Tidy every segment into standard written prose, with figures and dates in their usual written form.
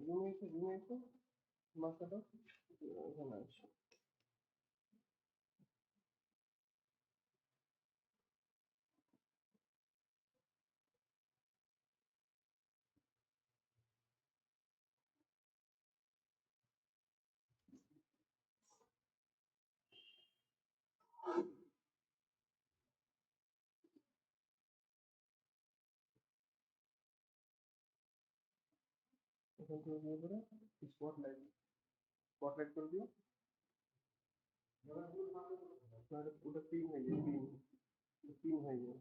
Zoom into master dot organization. Spotlight कर दिया पूरा तीन है ये तीन है ये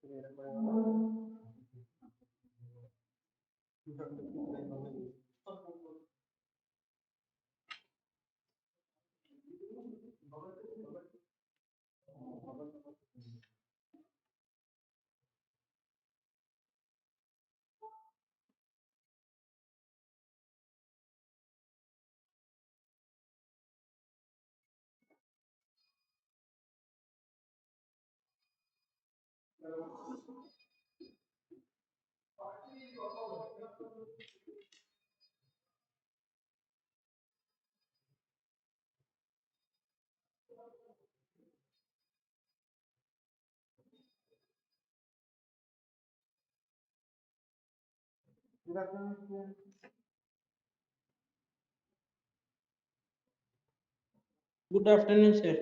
मेरा Good afternoon, sir.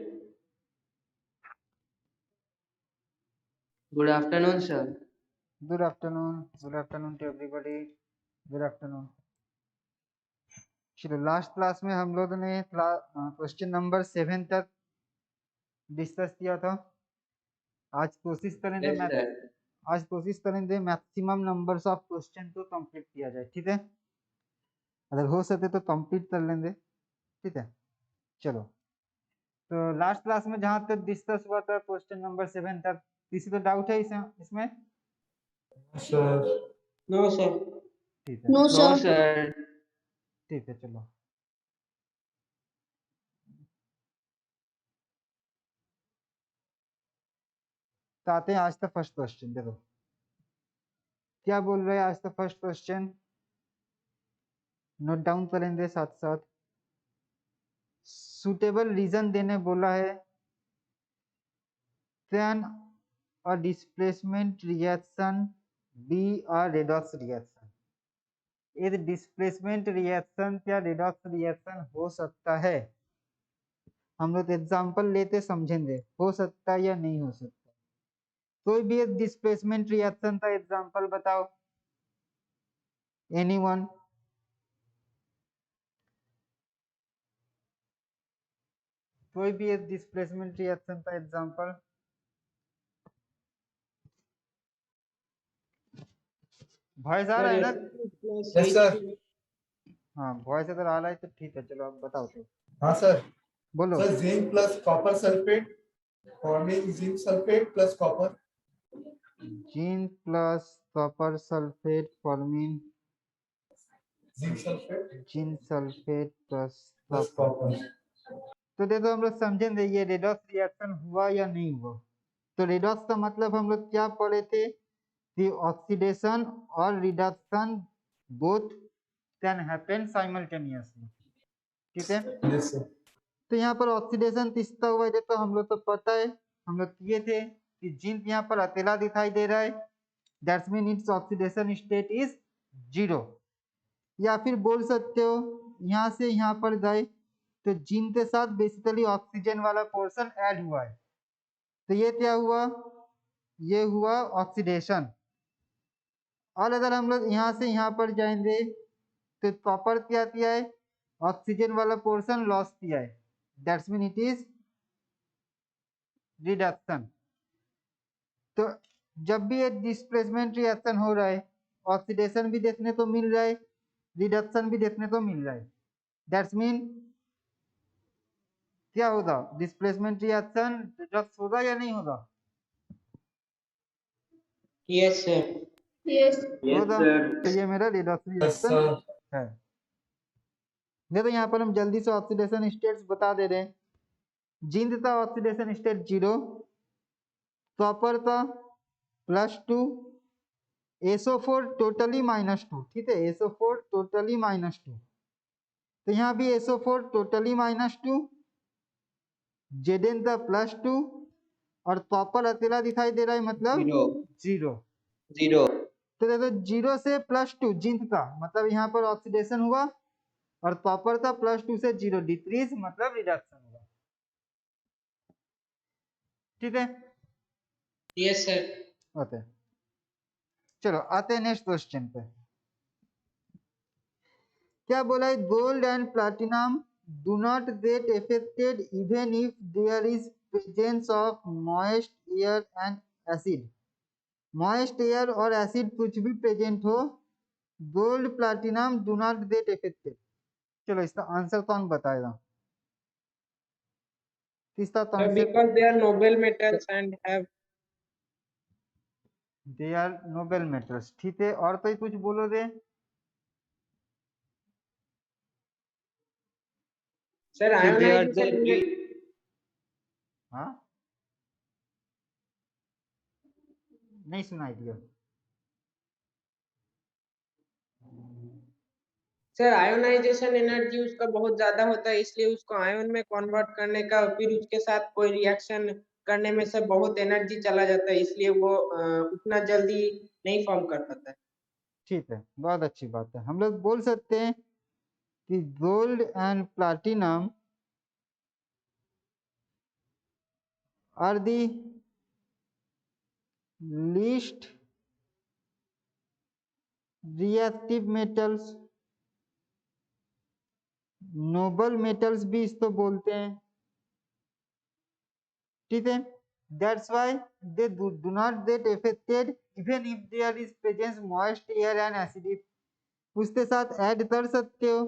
Good afternoon, sir. Good afternoon. Good afternoon to everybody. Good afternoon. चलो लास्ट क्लास में हम लोगों ने क्वेश्चन नंबर 7 तक डिस्कस किया था। आज कोशिश करेंगे Yes, sir. आज कोशिश करेंगे मैक्सिमम नंबर्स ऑफ क्वेश्चन को कंप्लीट किया जाए, ठीक है। अगर हो सके तो कंप्लीट कर लेंगे, ठीक है। चलो, तो लास्ट क्लास में जहां तक डिस्कस हुआ था क्वेश्चन नंबर 7 तक, किसी को डाउट है इसमें? No, sir. ठीक है, No, No, sir. sir. ठीक है। चलो, तो आते हैं आज का फर्स्ट क्वेश्चन। देखो क्या बोल रहे हैं आज का फर्स्ट क्वेश्चन, नोट डाउन करेंगे साथ साथ। सुटेबल रीजन देने बोला है, can a displacement reaction be a redox reaction. यदि डिस्प्लेसमेंट रिएक्शन क्या रेडॉक्स रिएक्शन हो सकता है? हम लोग एग्जांपल लेते समझेंगे हो सकता है या नहीं हो सकता। कोई भी एक डिस्प्लेसमेंट रिएक्शन का एग्जांपल बताओ, एनीवन? कोई भी एक डिस्प्लेसमेंट रिएक्शन का एग्जांपल। वॉइस आ रहा है ना? Yes sir. हाँ, वॉइस अगर आ रहा है तो ठीक है। चलो आप बताओ तो। हाँ सर। बोलो। Sir zinc plus copper sulphate forming zinc sulphate plus copper. Zinc plus copper sulphate forming zinc sulphate zinc sulphate plus plus copper. Copper. तो देखो हम लोग समझेंगे ये रेडॉक्स रिएक्शन हुआ या नहीं हुआ। तो रेडॉक्स का मतलब हम लोग क्या पढ़े थे कि ऑक्सीडेशन और reduction both can happen simultaneously, ठीक है। Yes sir. तो यहाँ पर ऑक्सीडेशन किसका हुआ है तो हम लोग तो पता है, हम लोग किए थे कि जिंक यहाँ पर अकेला दिखाई दे रहा है, that's mean its oxidation state is 0। या फिर बोल सकते हो यहाँ से यहाँ पर गए तो जिंक के साथ बेसिकली ऑक्सीजन वाला पोर्शन ऐड हुआ है, तो ये क्या हुआ, ये हुआ ऑक्सीडेशन। और अगर हम लोग यहाँ से यहाँ पर जाएंगे तो कॉपर क्या किया है, ऑक्सीजन वाला पोर्शन लॉस किया है, that's mean it is reduction. तो जब भी एक डिस्प्लेसमेंट रिएक्शन हो रहा है, ऑक्सीडेशन भी देखने को मिल रहा है, रिडक्शन भी देखने को मिल रहा है, दैट्स मीन क्या होगा, डिस्प्लेसमेंट रिएक्शन रिडक्स होगा या नहीं होगा? Yes, sir. Yes. Yes, होगा। sir. तो ये मेरा रिडक्स रिएक्शन है। देखो यहाँ पर हम जल्दी से ऑक्सीडेशन स्टेट्स बता दे रहे हैं। जिंक का ऑक्सीडेशन स्टेट 0, कॉपर का +2, SO4 टोटली -2, ठीक है, SO4 टोटली -2, तो यहाँ भी SO4 टोटली -2, Zn का +2 और कॉपर अकेला दिखाई दे रहा है मतलब 0। 0 तो देखो 0 से +2 जिंक का मतलब यहाँ पर ऑक्सीडेशन हुआ और कॉपर का +2 से 0 डिक्रीज मतलब रिडक्शन हुआ, ठीक है। Yes sir. ओके चलो आते हैं नेक्स्ट क्वेश्चन पे। क्या बोला है, gold and platinum do not get affected even if there is presence of moist air and acid. Moist air और एसिड कुछ भी प्रेजेंट हो, gold platinum do not get affected. चलो इसका आंसर कौन बताएगा, किसका concept? Because they are noble metals and have they are noble metals, ठीक है, और कोई कुछ बोलो दे। सर आयोनाइजेशन हाँ नहीं सुनाई दिया। सर आयोनाइजेशन एनर्जी उसका बहुत ज्यादा होता है, इसलिए उसको आयन में कन्वर्ट करने का फिर उसके साथ कोई रिएक्शन करने में से बहुत एनर्जी चला जाता है, इसलिए वो उतना जल्दी नहीं फॉर्म कर पाता है। ठीक है, बहुत अच्छी बात है। हम लोग बोल सकते हैं कि gold and platinum are the least reactive metals, noble metals भी इसको बोलते हैं, ठीक है। That's why they do not get affected even if there is presence moist air and acid. उसके साथ ऐड कर सकते हो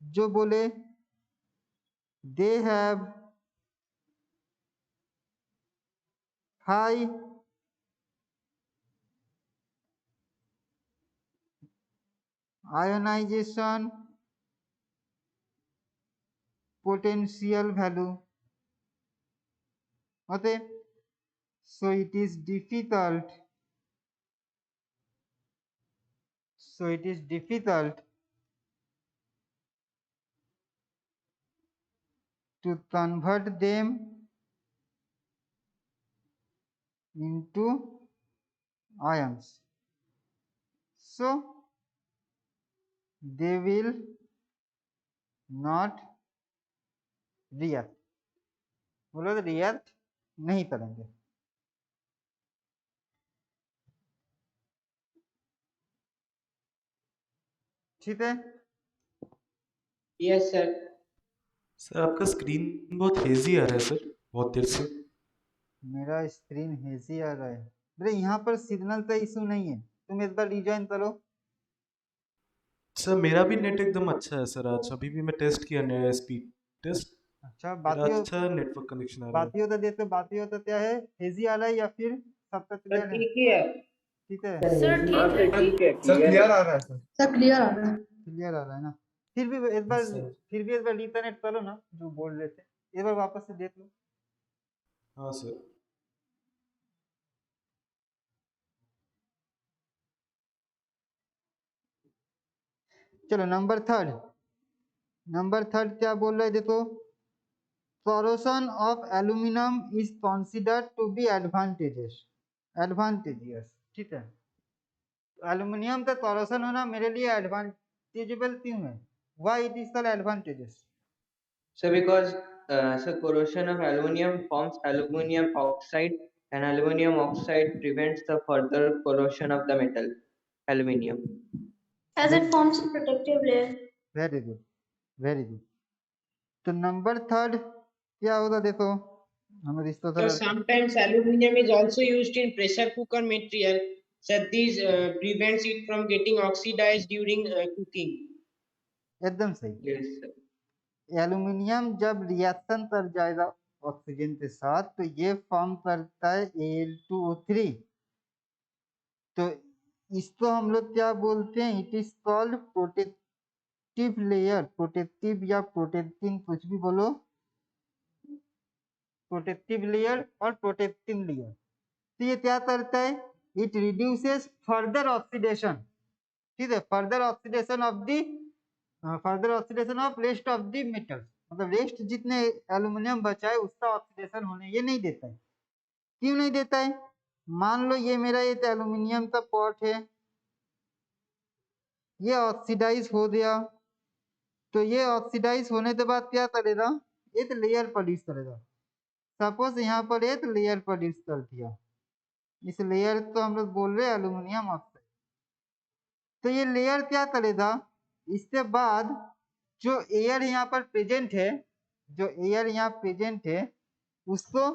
जो बोले they have high ionization potential value, okay, so it is difficult to convert them into ions, so they will not react, बोलो तो react नहीं करेंगे, ठीक है। Yes sir. सर आपका स्क्रीन बहुत हेजी आ रहा है सर, बहुत देर से। मेरा स्क्रीन हेजी आ रहा है, अरे यहाँ पर सिग्नल का इशू नहीं है, तुम एक बार रिजॉइन करो। सर मेरा भी नेट एकदम अच्छा है सर, आज अभी भी मैं टेस्ट किया नया स्पीड टेस्ट, अच्छा मेरा अच्छा नेटवर्क कनेक्शन आ रहा है। बाती होता देखते, बाती होता क्या है, हेजी आ रहा है या फिर सबका क्लियर है? ठीक ही है ठीक है, सर ठीक है। सर क्लियर आ रहा है सर। सर क्लियर आ रहा है। क्लियर आ रहा है ना? फिर भी एक बार रिकनेक्ट करो ना, जो बोल रहे थे एक बार वापस से देख लो। हाँ सर। चलो नंबर थर्ड क्या बोल रहे, देखो, corrosion of aluminum is considered to be advantageous, ठीक है। एल्यूमिनियम का corrosion होना मेरे लिए एडवांटेजेबल क्यों है, why it is called advantageous? So because so corrosion of aluminium forms aluminium oxide, and aluminium oxide prevents the further corrosion of the metal aluminium. As it forms a protective layer. Very good. तो number third क्या होगा, देखो हमें इसको So sometimes aluminium is also used in pressure cooker material, so this prevents it from getting oxidized during cooking. एकदम सही। Yes sir. Aluminium जब reaction कर जाएगा ऑक्सीजन के साथ तो ये फॉर्म करता है Al2O3, तो इसको हम लोग क्या बोलते हैं, it is called protective layer, protective या प्रोटेक्टिंग कुछ भी बोलो, प्रोटेक्टिव लेयर और प्रोटेक्टिंग लेयर। तो ये क्या करता है, इट रिड्यूसेस फर्दर ऑक्सीडेशन, ठीक है, further oxidation of rest of the metal, मतलब रेस्ट जितने एल्यूमिनियम बचा है उसका ऑक्सीडेशन होने ये नहीं देता है। क्यों नहीं देता है? मान लो ये मेरा एक एल्यूमिनियम का पॉट है, ये ऑक्सीडाइज हो गया, तो ये ऑक्सीडाइज होने के बाद क्या करेगा, एक लेयर प्रोड्यूस करेगा। सपोज यहाँ पर एक लेयर प्रोड्यूस कर दिया, इस लेयर को हम लोग बोल रहे हैं एल्यूमिनियम ऑक्साइड। तो ये लेयर क्या करेगा, इसके बाद जो एयर यहाँ पर प्रेजेंट है, जो एयर यहाँ प्रेजेंट है उसको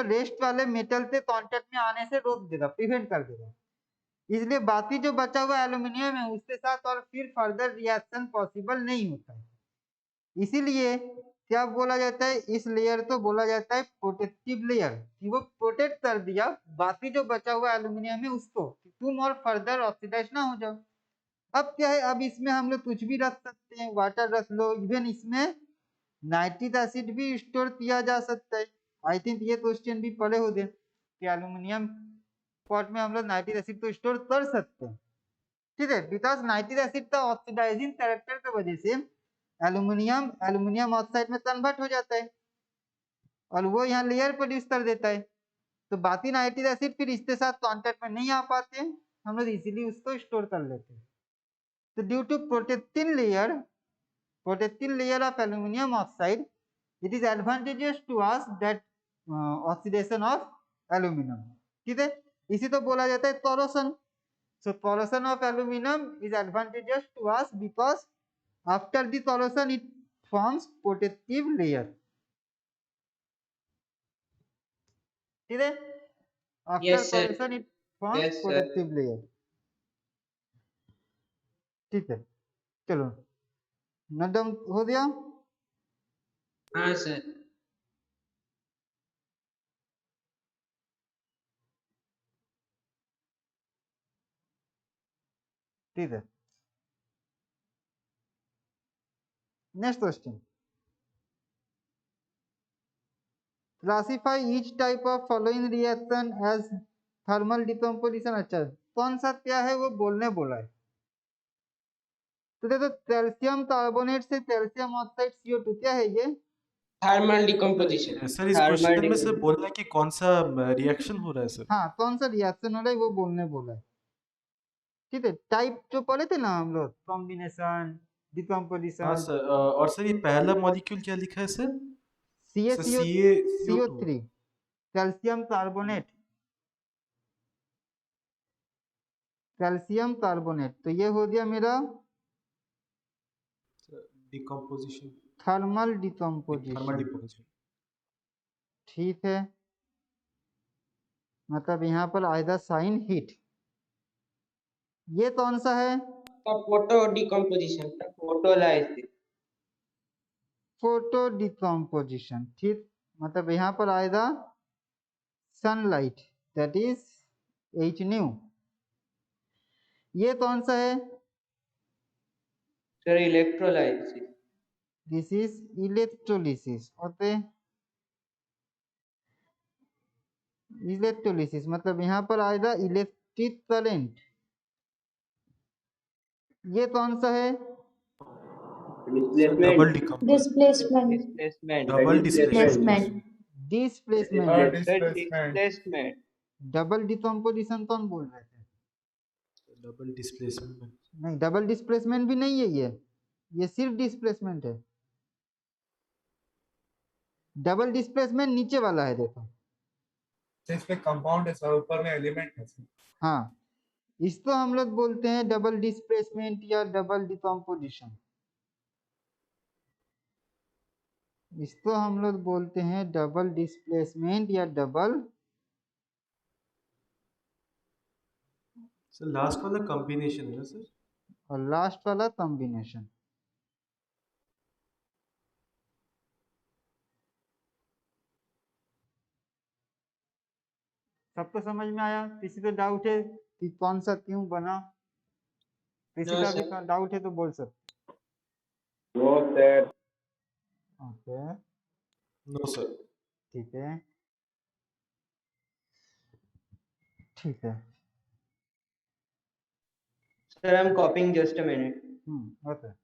रेस्ट वाले मेटल से कांटेक्ट में आने से रोक देगा, प्रिवेंट कर देगा। इसलिए बाकी जो बचा हुआ एल्यूमिनियम है उसके साथ और फिर फर्दर रिएक्शन पॉसिबल नहीं होता है। इसीलिए क्या बोला जाता है, इस लेयर को बोला जाता है प्रोटेक्टिव लेयर, कि वो प्रोटेक्ट कर दिया बाकी जो बचा हुआ एल्यूमिनियम है उसको, कि तुम और फर्दर ऑक्सीडाइज ना हो जाओ। अब क्या है, अब इसमें हम लोग कुछ भी रख सकते हैं, वाटर रख लो, इवन इसमें नाइट्रिक एसिड भी स्टोर किया जा सकता है। आई थिंक ये क्वेश्चन भी पढ़े होंगे कि एल्यूमिनियम पॉट में हम लोग नाइट्रिक एसिड तो स्टोर कर सकते हैं, ठीक है, बिकॉज नाइट्रिक एसिड का ऑक्सीडाइजिंग कैरेक्टर की वजह से एल्यूमिनियम ऑक्साइड में कन्वर्ट हो जाता है और वो यहाँ लेयर प्रोड्यूस कर देता है। तो बाकी नाइट्रिक एसिड फिर इसके साथ कांटेक्ट में नहीं आ पाते हैं, हम लोग इजीली उसको स्टोर कर लेते हैं। तो due to protective layer of aluminium oxide, it is advantageous to us that oxidation of aluminum, ठीक है। इसी तो बोला जाता है corrosion. So corrosion of aluminum is advantageous to us because after the corrosion it forms protective layer, ठीक है, after Yes, sir. corrosion it forms Yes, sir. protective layer, ठीक है। चलो नोट डाउन हो गया। हाँ सर। ठीक है, next question, classify each type of following reaction as thermal decomposition. अच्छा, कौन सा क्या है वो बोलने बोला है। तो देखो कैल्शियम कार्बोनेट से कैल्शियम ऑक्साइड CO2 क्या है ये, थर्मल डिकम्पोजिशन। सर इस क्वेश्चन में से बोलना है कि कौन सा रिएक्शन हो रहा है सर। हाँ कौन सा रिएक्शन हो रहा है वो बोलने बोला है, ठीक है। टाइप जो पढ़े थे ना हम लोग, कॉम्बिनेशन, हाँ डिकम्पोजिशन। सर, और सर ये पहला मॉलिक्यूल क्या लिखा है sir? CO3 calcium carbonate, calcium carbonate. तो ये हो गया मेरा decomposition, thermal thermal decomposition, decomposition. ठीक है। मतलब यहाँ पर आएगा साइन हीट। ये कौन सा है, photo decomposition, photolysis. Photo decomposition, ठीक। मतलब यहाँ पर आएगा sunlight, that is H new. ये कौन सा है, sir electrolysis. This is electrolysis. Okay, electrolysis मतलब यहाँ पर आएगा इलेक्ट्रिक करंट। ये कौन सा है, double decomposition, Displacement. Double Displacement. Displacement. Displacement. Double decomposition कौन बोल रहे थे, डबल डिस्प्लेसमेंट। नहीं डबल डिस्प्लेसमेंट भी नहीं है, ये सिर्फ डिस्प्लेसमेंट है। डबल डिस्प्लेसमेंट नीचे वाला है, देखो इसमें कंपाउंड है सर, ऊपर में एलिमेंट है सर। हाँ, इसको हम लोग बोलते हैं डबल डिस्प्लेसमेंट या डबल डिकम्पोजिशन। इसको हम लोग बोलते हैं डबल डिस्प्लेसमेंट या डबल, सर लास्ट वाला कॉम्बिनेशन है ना सर? और लास्ट वाला कॉम्बिनेशन। सबको समझ में आया? किसी को डाउट है कि कौन सा क्यों बना? किसी का भी डाउट है तो बोल सकते। No sir. Okay no sir. ठीक है। ठीक है। Sir, I'm copying, just a minute. होता है।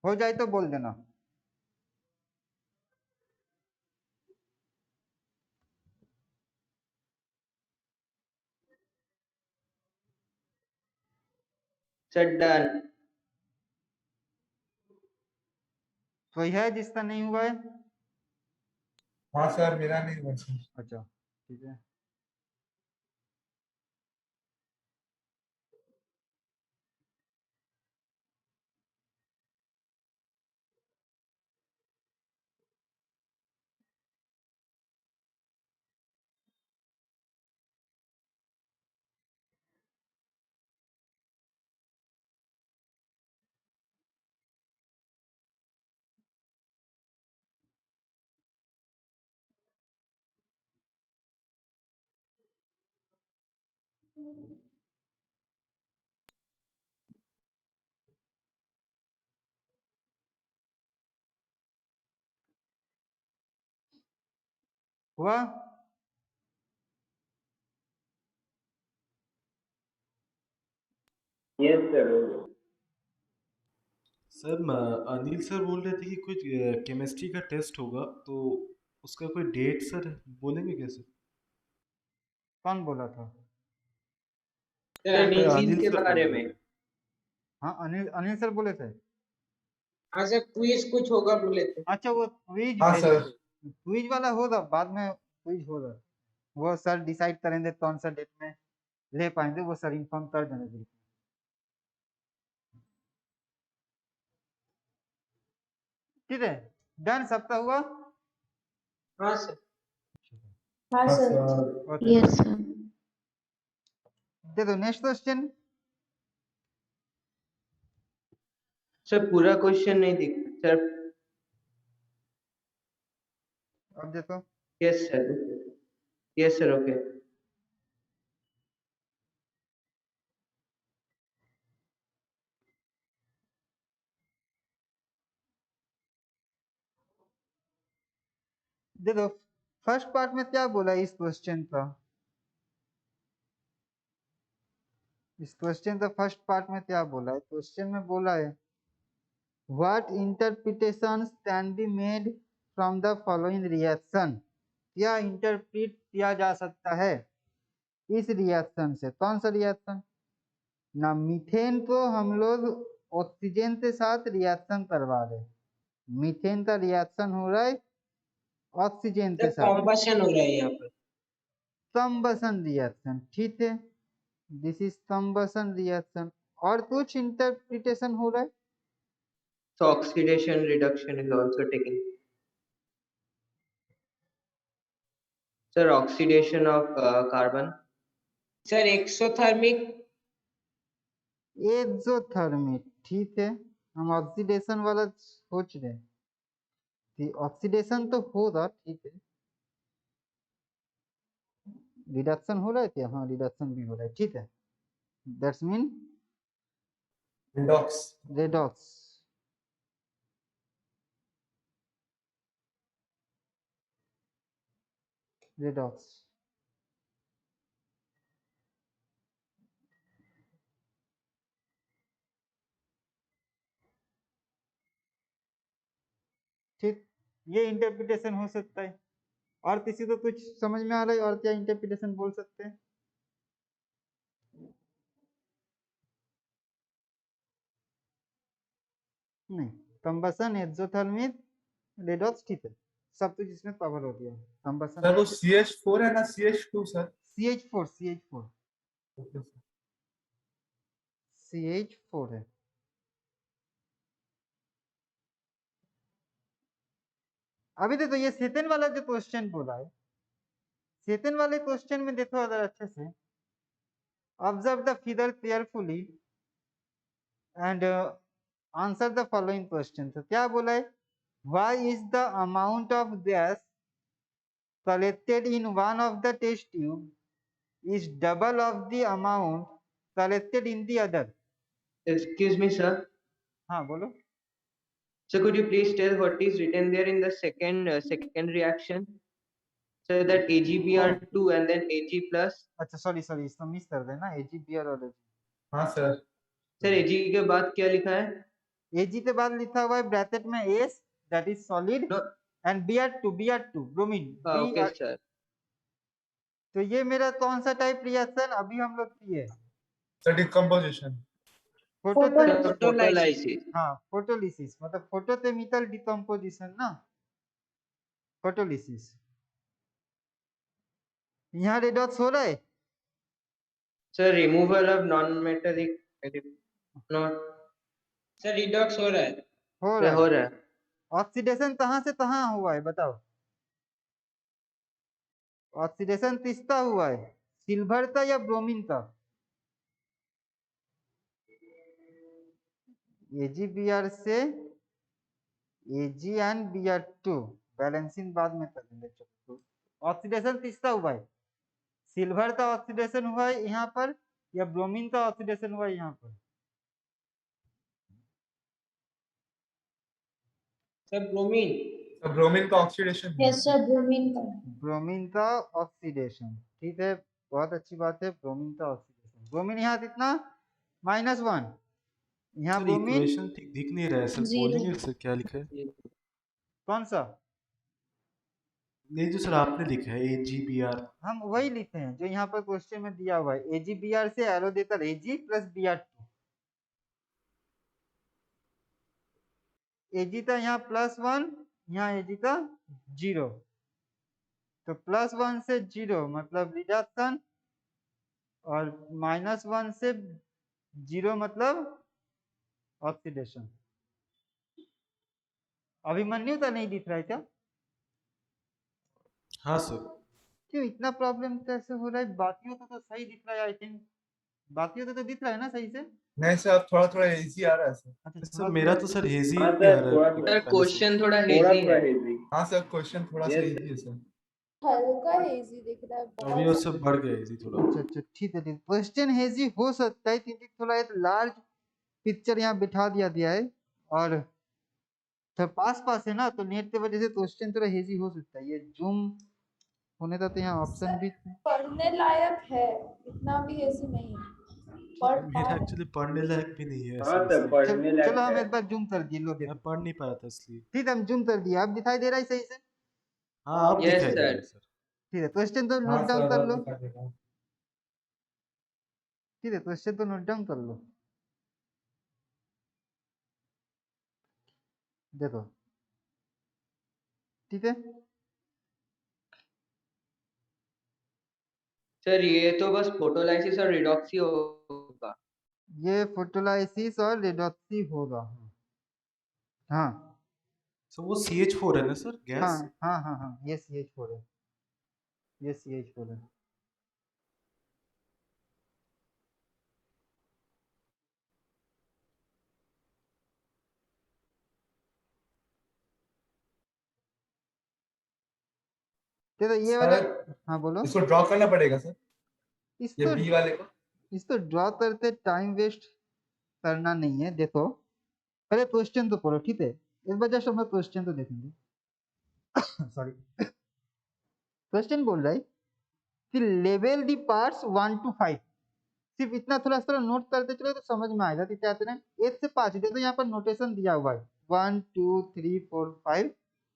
हो जाए तो बोल देना। Sir, done. कोई है जिसका नहीं हुआ है? हाँ सर, मेरा नहीं हुआ सर। अच्छा ठीक है। हुआ? Yes, sir. Sir Anil sir बोल रहे थे कि कुछ केमिस्ट्री का टेस्ट होगा, तो उसका कोई डेट सर बोलेंगे कैसे? कौन बोला था? सर अनिल जी। अनिल अनिल के सर बारे बोल में। रहे थे। हाँ अनिल अनिल सर बोले थे। हाँ सर, क्विज कुछ होगा बोले थे। अच्छा वो क्विज हाँ सर। क्विज वाला होगा बाद में, क्विज होगा वो सर डिसाइड करेंगे कौन सा डेट में ले पाएंगे, वो सर इन्फॉर्म कर देंगे ग्रुप में। ठीक है, डन, सबका हुआ? हाँ सर। हाँ हाँ sir. Sir. Okay Yes sir. दे दो नेक्स्ट क्वेश्चन। सर पूरा क्वेश्चन नहीं दिख सर। अब देखो। Yes, sir. Yes, sir. Okay. दे दो। फर्स्ट पार्ट में क्या बोला इस क्वेश्चन का? इस क्वेश्चन का फर्स्ट पार्ट में क्या बोला है? क्वेश्चन में बोला है what interpretations can be made from the following reaction. क्या इंटरप्रिट किया जा सकता है इस रिएक्शन से? कौन सा रिएक्शन? ना मीथेन को हम लोग ऑक्सीजन के साथ रिएक्शन करवा रहे हैं, मीथेन का रिएक्शन हो रहा है ऑक्सीजन के सर साथ, कॉम्बशन हो रहा है यहाँ पर। Combustion reaction. ठीक है, दिस इज कंबसन रिएक्शन। और कुछ इंटरप्रिटेशन हो रहा है? So oxidation reduction is also taken. Sir, oxidation of carbon. Sir exothermic. Exothermic. ठीक है, हम ऑक्सीडेशन वाला सोच रहे हैं कि ऑक्सीडेशन तो होगा। ठीक है, रिडक्शन हो रहा है क्या? हाँ रिडक्शन भी हो रहा है। ठीक है, that's mean Redox. Redox. Redox. ठीक, ये इंटरप्रिटेशन हो सकता है। और किसी को कुछ समझ में आ रहा है और क्या इंटरप्रिटेशन बोल सकते हैं? नहीं, कंबसन, एक्सोथर्मिक, रेडॉक्स। ठीक है, सब कुछ इसमें कवर हो गया। कंबसन, सर वो CH4 है ना, CH2 sir. CH4, CH4, okay sir. CH4 है। अभी देखो ये सेकंड वाला जो क्वेश्चन बोला है, सेकंड वाले क्वेश्चन में देखो अगर अच्छे से, observe the figure carefully and answer the following question. तो क्या बोला है, why is the amount of gas collected in one of the test tube is double of the amount collected in the other? Excuse me, sir. हाँ बोलो। So could you please tell what is written there in the second reaction? So that AgBr2 and then Ag plus. अच्छा sorry इसको miss कर देना, AgBr और हाँ sir. Sir Ag के बाद क्या लिखा है? Ag के बाद लिखा हुआ है ब्रैकेट में S that is solid No. and Br2 bromine. Okay sir. तो ये मेरा कौन सा टाइप रिएक्शन अभी हम लोग किए? Sir decomposition. Photolysis. हाँ फोटोलिसिस, मतलब फोटोकेमिकल डिकम्पोजिशन ना, फोटोलिसिस। यहाँ रेडॉक्स हो रहा है? Sir removal of non-metallic not. Sir redox हो रहा है। हो रहा हो है। रहा है। ऑक्सीडेशन कहाँ से कहाँ हुआ है बताओ? ऑक्सीडेशन किसका हुआ है, सिल्वर का या ब्रोमीन का? AgBr से Ag एंड Br2 बैलेंसिंग बाद में करेंगे। ऑक्सीडेशन किसका हुआ है, सिल्वर का ऑक्सीडेशन हुआ है यहाँ पर या ब्रोमीन का ऑक्सीडेशन हुआ है यहाँ पर? Sir bromine. ब्रोमीन का ऑक्सीडेशन। यस सर, ब्रोमीन का। ब्रोमीन का ऑक्सीडेशन, ठीक है, बहुत अच्छी बात है। ब्रोमीन का ऑक्सीडेशन, ब्रोमीन यहाँ कितना -1, यहाँ सर ब्रोमीन इक्वेशन ठीक दिख नहीं रहा है सर, Zero. बोलेंगे सर क्या लिखा है? कौन सा? नहीं जो सर आपने लिखा है AgBr। हम वही लिखे हैं जो यहाँ पर क्वेश्चन में दिया हुआ है। AgBr से एरो देकर Ag प्लस Br2, Ag था यहाँ +1, यहाँ Ag का 0, तो +1 से 0 मतलब रिडक्शन और -1 से 0 मतलब ऑक्सीडेशन। अभिमन्यु का नहीं दिख रहा है क्या? हाँ सर। क्यों इतना प्रॉब्लम कैसे हो रहा है? बाकियों को तो सही दिख रहा है, आई थिंक बाकियों को तो दिख रहा है ना सही से? नहीं सर, अब थोड़ा थोड़ा इजी आ रहा है सर। अच्छा सर मेरा तो सर हेजी हाँ आ सर, रहा थोड़ा है थोड़ा। सर पहले से। क्वेश्चन थोड़ा थोड़ा हेजी थोड़ा है। हेजी। हाँ सर, क्वेश्चन थोड़ा सा Yes, इजी है सर। हल्का हेजी दिख रहा है, अभी और सब बढ़ गया हेजी थोड़ा। अच्छा ठीक है, क्वेश्चन हेजी हो सकता है क्योंकि थोड़ा एक लार्ज पिक्चर यहाँ बिठा दिया है और तो पास है ना, तो नेट की वजह से क्वेश्चन थोड़ा हेजी हो सकता है। ये जूम होने का तो यहाँ ऑप्शन भी पढ़ने लायक है, इतना भी हेजी नहीं है। पढ़ पा मेरा रहे हैं। एक्चुअली पढ़ने लायक भी नहीं है हाँ ऐसे सर, इसलिए। पढ़ने लायक चलो हम है। एक बार जूम कर दिए, लो मैं देखो। पढ़ नहीं पा रहा था इसलिए। ठीक है हम जूम कर दिया, अब दिखाई दे रहा है सही से? हाँ अब Yes, दिखाई दे रहा है sir. सर। ठीक है, क्वेश्चन तो हाँ नोट डाउन सर, कर अब लो। दिखा देगा। ठीक है, क्वेश्चन तो नोट डाउन कर लो। देखो ठीक है, सर ये तो बस फोटोलाइसिस और रिडॉक्स ही होगा। ये फोटोलाइसिस और रेडॉक्सी होगा। हाँ सर वो CH4 है ना सर, हाँ गैस? हाँ ये CH4 है, ये CH4 है। तो ये वाला, सर हाँ बोलो। इसको ड्रॉ करना पड़ेगा सर, ये इसको बी वाले को। इसको ड्रॉ करते टाइम वेस्ट करना नहीं है। देखो पहले क्वेश्चन तो पढ़ो, ठीक है, इस बार जस्ट हम लोग क्वेश्चन तो देखेंगे। सॉरी, क्वेश्चन बोल रहा है कि लेवल दी पार्ट्स 1 to 5। सिर्फ इतना थोड़ा सा नोट करते चलो तो समझ में आएगा कि क्या कहते हैं। 1 से 5 देखो यहाँ पर नोटेशन दिया हुआ है 1 2 3 4 5,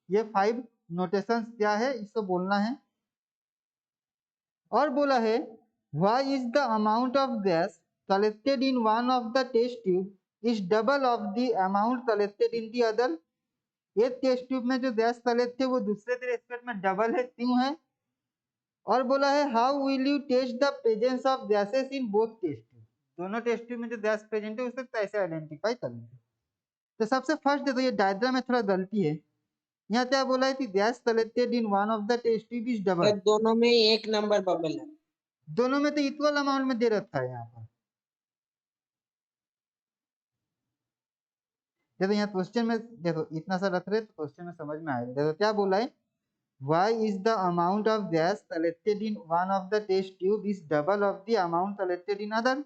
ये 5 नोटेशन क्या है इसको बोलना है। और बोला है why is the amount of gas collected in one of the test tube is double of the amount collected in the other. एक टेस्ट ट्यूब में जो गैस कलेक्ट है वो दूसरे के रेस्पेक्ट में डबल है, क्यों है? और बोला है how will you test the presence of gases in both test tube. दोनों टेस्ट ट्यूब में जो गैस प्रेजेंट है उसे कैसे आइडेंटिफाई करेंगे। तो सबसे फर्स्ट देखो ये डायग्राम में थोड़ा गलती है, यहाँ क्या बोला है कि gas collected in one of the test tube is double. Sir दोनों में एक नंबर बबल है। दोनों में तो इक्वल अमाउंट में दे रखा है यहाँ पर। देखो यहाँ क्वेश्चन में देखो इतना सा रख रहे तो क्वेश्चन में समझ में आएगा। देखो क्या बोला है, why is the amount of gas collected in one of the test tube is double of the amount collected in other।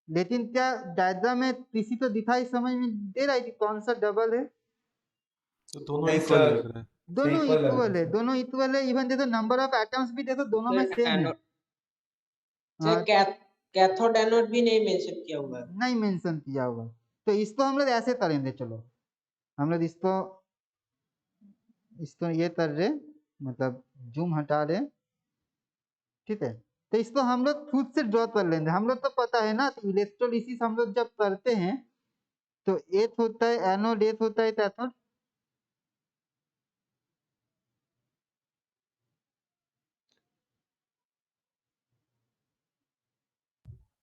लेकिन क्या डायग्राम में किसी को दिखाई समझ में दे रहा है कि कौन सा डबल है? तो दोनों नहीं इक्वल सर, लग रहे हैं। दोनों equal लग इक्वल रहा है, है। दोनों इक्वल है। इवन देखो नंबर ऑफ एटम्स भी देखो दोनों में सर सेम है। एनोड, हाँ, सर कैथोड एनोड भी नहीं मेंशन किया हुआ है। नहीं मेंशन किया हुआ। तो इसको हम लोग ऐसे करेंगे, चलो हम लोग इसको ये कर रहे, मतलब जूम हटा रहे, ठीक है। तो इसको हम लोग खुद से ड्रॉ कर लेंगे। हम लोग तो पता है ना, तो इलेक्ट्रोलिसिस हम लोग जब करते हैं तो एथ होता है एनोड, एथ होता है कैथोड।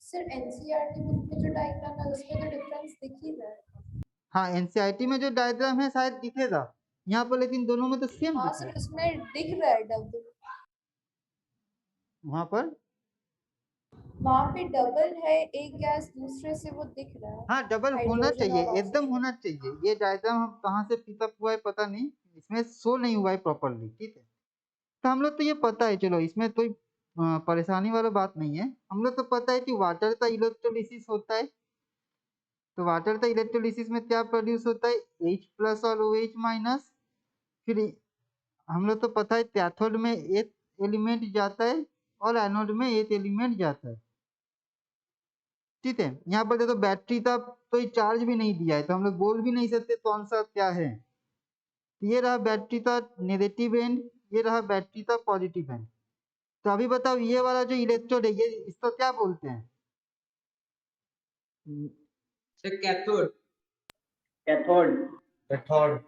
सर एनसीईआरटी बुक में जो डायग्राम है उसमें तो डिफरेंस दिख ही रहा है। हाँ एनसीईआरटी में जो डायग्राम है शायद दिखेगा यहाँ पर, लेकिन दोनों में तो सेम हाँ दिख सर रहा है। उसमें दिख रहा है डबल, वहां पर वहां पे डबल है, एक गैस दूसरे से वो दिख रहा है। हाँ डबल होना हाइड्रोजन चाहिए, और एकदम ऑक्सीजन। होना चाहिए। ये डायग्राम हम कहाँ से पिकअप हुआ है पता नहीं, इसमें शो नहीं हुआ है प्रॉपरली, ठीक है। तो हम लोग तो ये पता है, चलो इसमें कोई परेशानी वाला बात नहीं है। हम लोग तो पता है कि वाटर का इलेक्ट्रोलिसिस होता है। तो वाटर का इलेक्ट्रोलिसिस में क्या प्रोड्यूस होता है, H प्लस और OH माइनस। फिर हम लोग तो पता है कैथोड में एक एलिमेंट जाता है और एनोड में एक एलिमेंट जाता है, ठीक है। यहाँ पर देखो बैटरी का कोई चार्ज भी नहीं दिया है, तो हम लोग बोल भी नहीं सकते कौन सा क्या है। ये रहा बैटरी का नेगेटिव एंड, ये रहा बैटरी का पॉजिटिव एंड। तो अभी बताओ ये वाला जो इलेक्ट्रोड है, ये इसको क्या बोलते हैं? Sir cathode. Cathode. Cathode.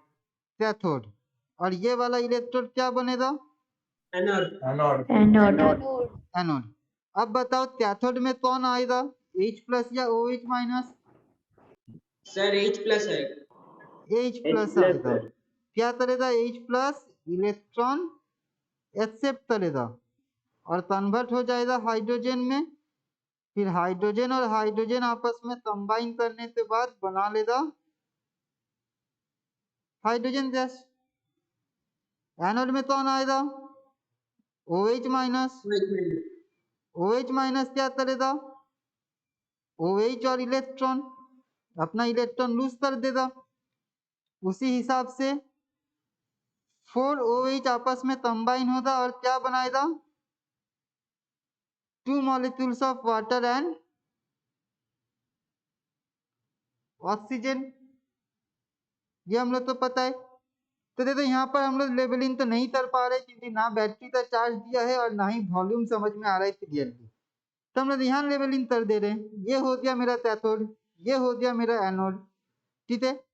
Cathode. और ये वाला इलेक्ट्रोड क्या बनेगा? एनोड। एनोड। एनोड। एनोड। अब बताओ कैथोड में कौन आएगा, H प्लस या OH minus? Sir H plus है। H प्लस आएगा। क्या करेगा H प्लस? इलेक्ट्रॉन एक्सेप्ट करेगा और कन्वर्ट हो जाएगा हाइड्रोजन में। फिर हाइड्रोजन और हाइड्रोजन आपस में कंबाइन करने के बाद बना लेगा हाइड्रोजन गैस। एनोड में कौन आएगा? OH minus. OH माइनस क्या करेगा? OH और इलेक्ट्रॉन अपना इलेक्ट्रॉन लूज कर देगा। उसी हिसाब से 4OH आपस में कंबाइन होगा और क्या बनाएगा? 2 molecules of water and oxygen. ये हम लोग तो पता है। तो देखो यहाँ पर हम लोग लेबलिंग तो नहीं कर पा रहे क्योंकि ना बैटरी का चार्ज दिया है और ना ही वॉल्यूम समझ में आ रहा है क्लियरली। तो हम लोग यहाँ लेबलिंग कर दे रहे हैं। ये हो गया मेरा कैथोड, ये हो गया मेरा एनोड, ठीक है।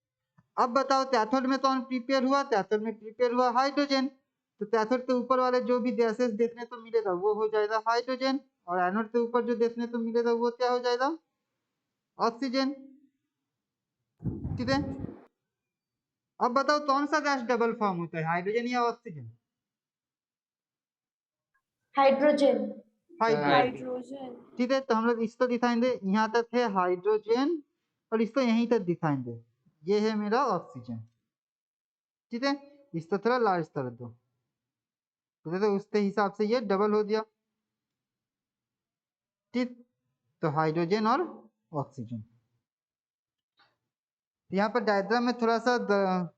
अब बताओ कैथोड में कौन प्रिपेयर हुआ? कैथोड में प्रिपेयर हुआ हाइड्रोजन। तो कैथोड के ऊपर वाले जो भी गैसेस देखने को मिलेगा वो हो जाएगा हाइड्रोजन, और एनोड के ऊपर जो देखने को मिलेगा वो क्या हो जाएगा? ऑक्सीजन, ठीक है। अब बताओ कौन सा गैस डबल फॉर्म होता है, हाइड्रोजन या ऑक्सीजन? हाइड्रोजन। हाइड्रोजन, ठीक है। तो हम लोग इसको दिखाएंगे, यहाँ तक है हाइड्रोजन और इसको यहीं तक दिखाएंगे। ये है मेरा ऑक्सीजन, ठीक है। इसको थोड़ा लार्ज कर दो तो देखो उसके हिसाब से ये डबल हो गया, ठीक। तो हाइड्रोजन और ऑक्सीजन। यहाँ पर डायग्राम में थोड़ा सा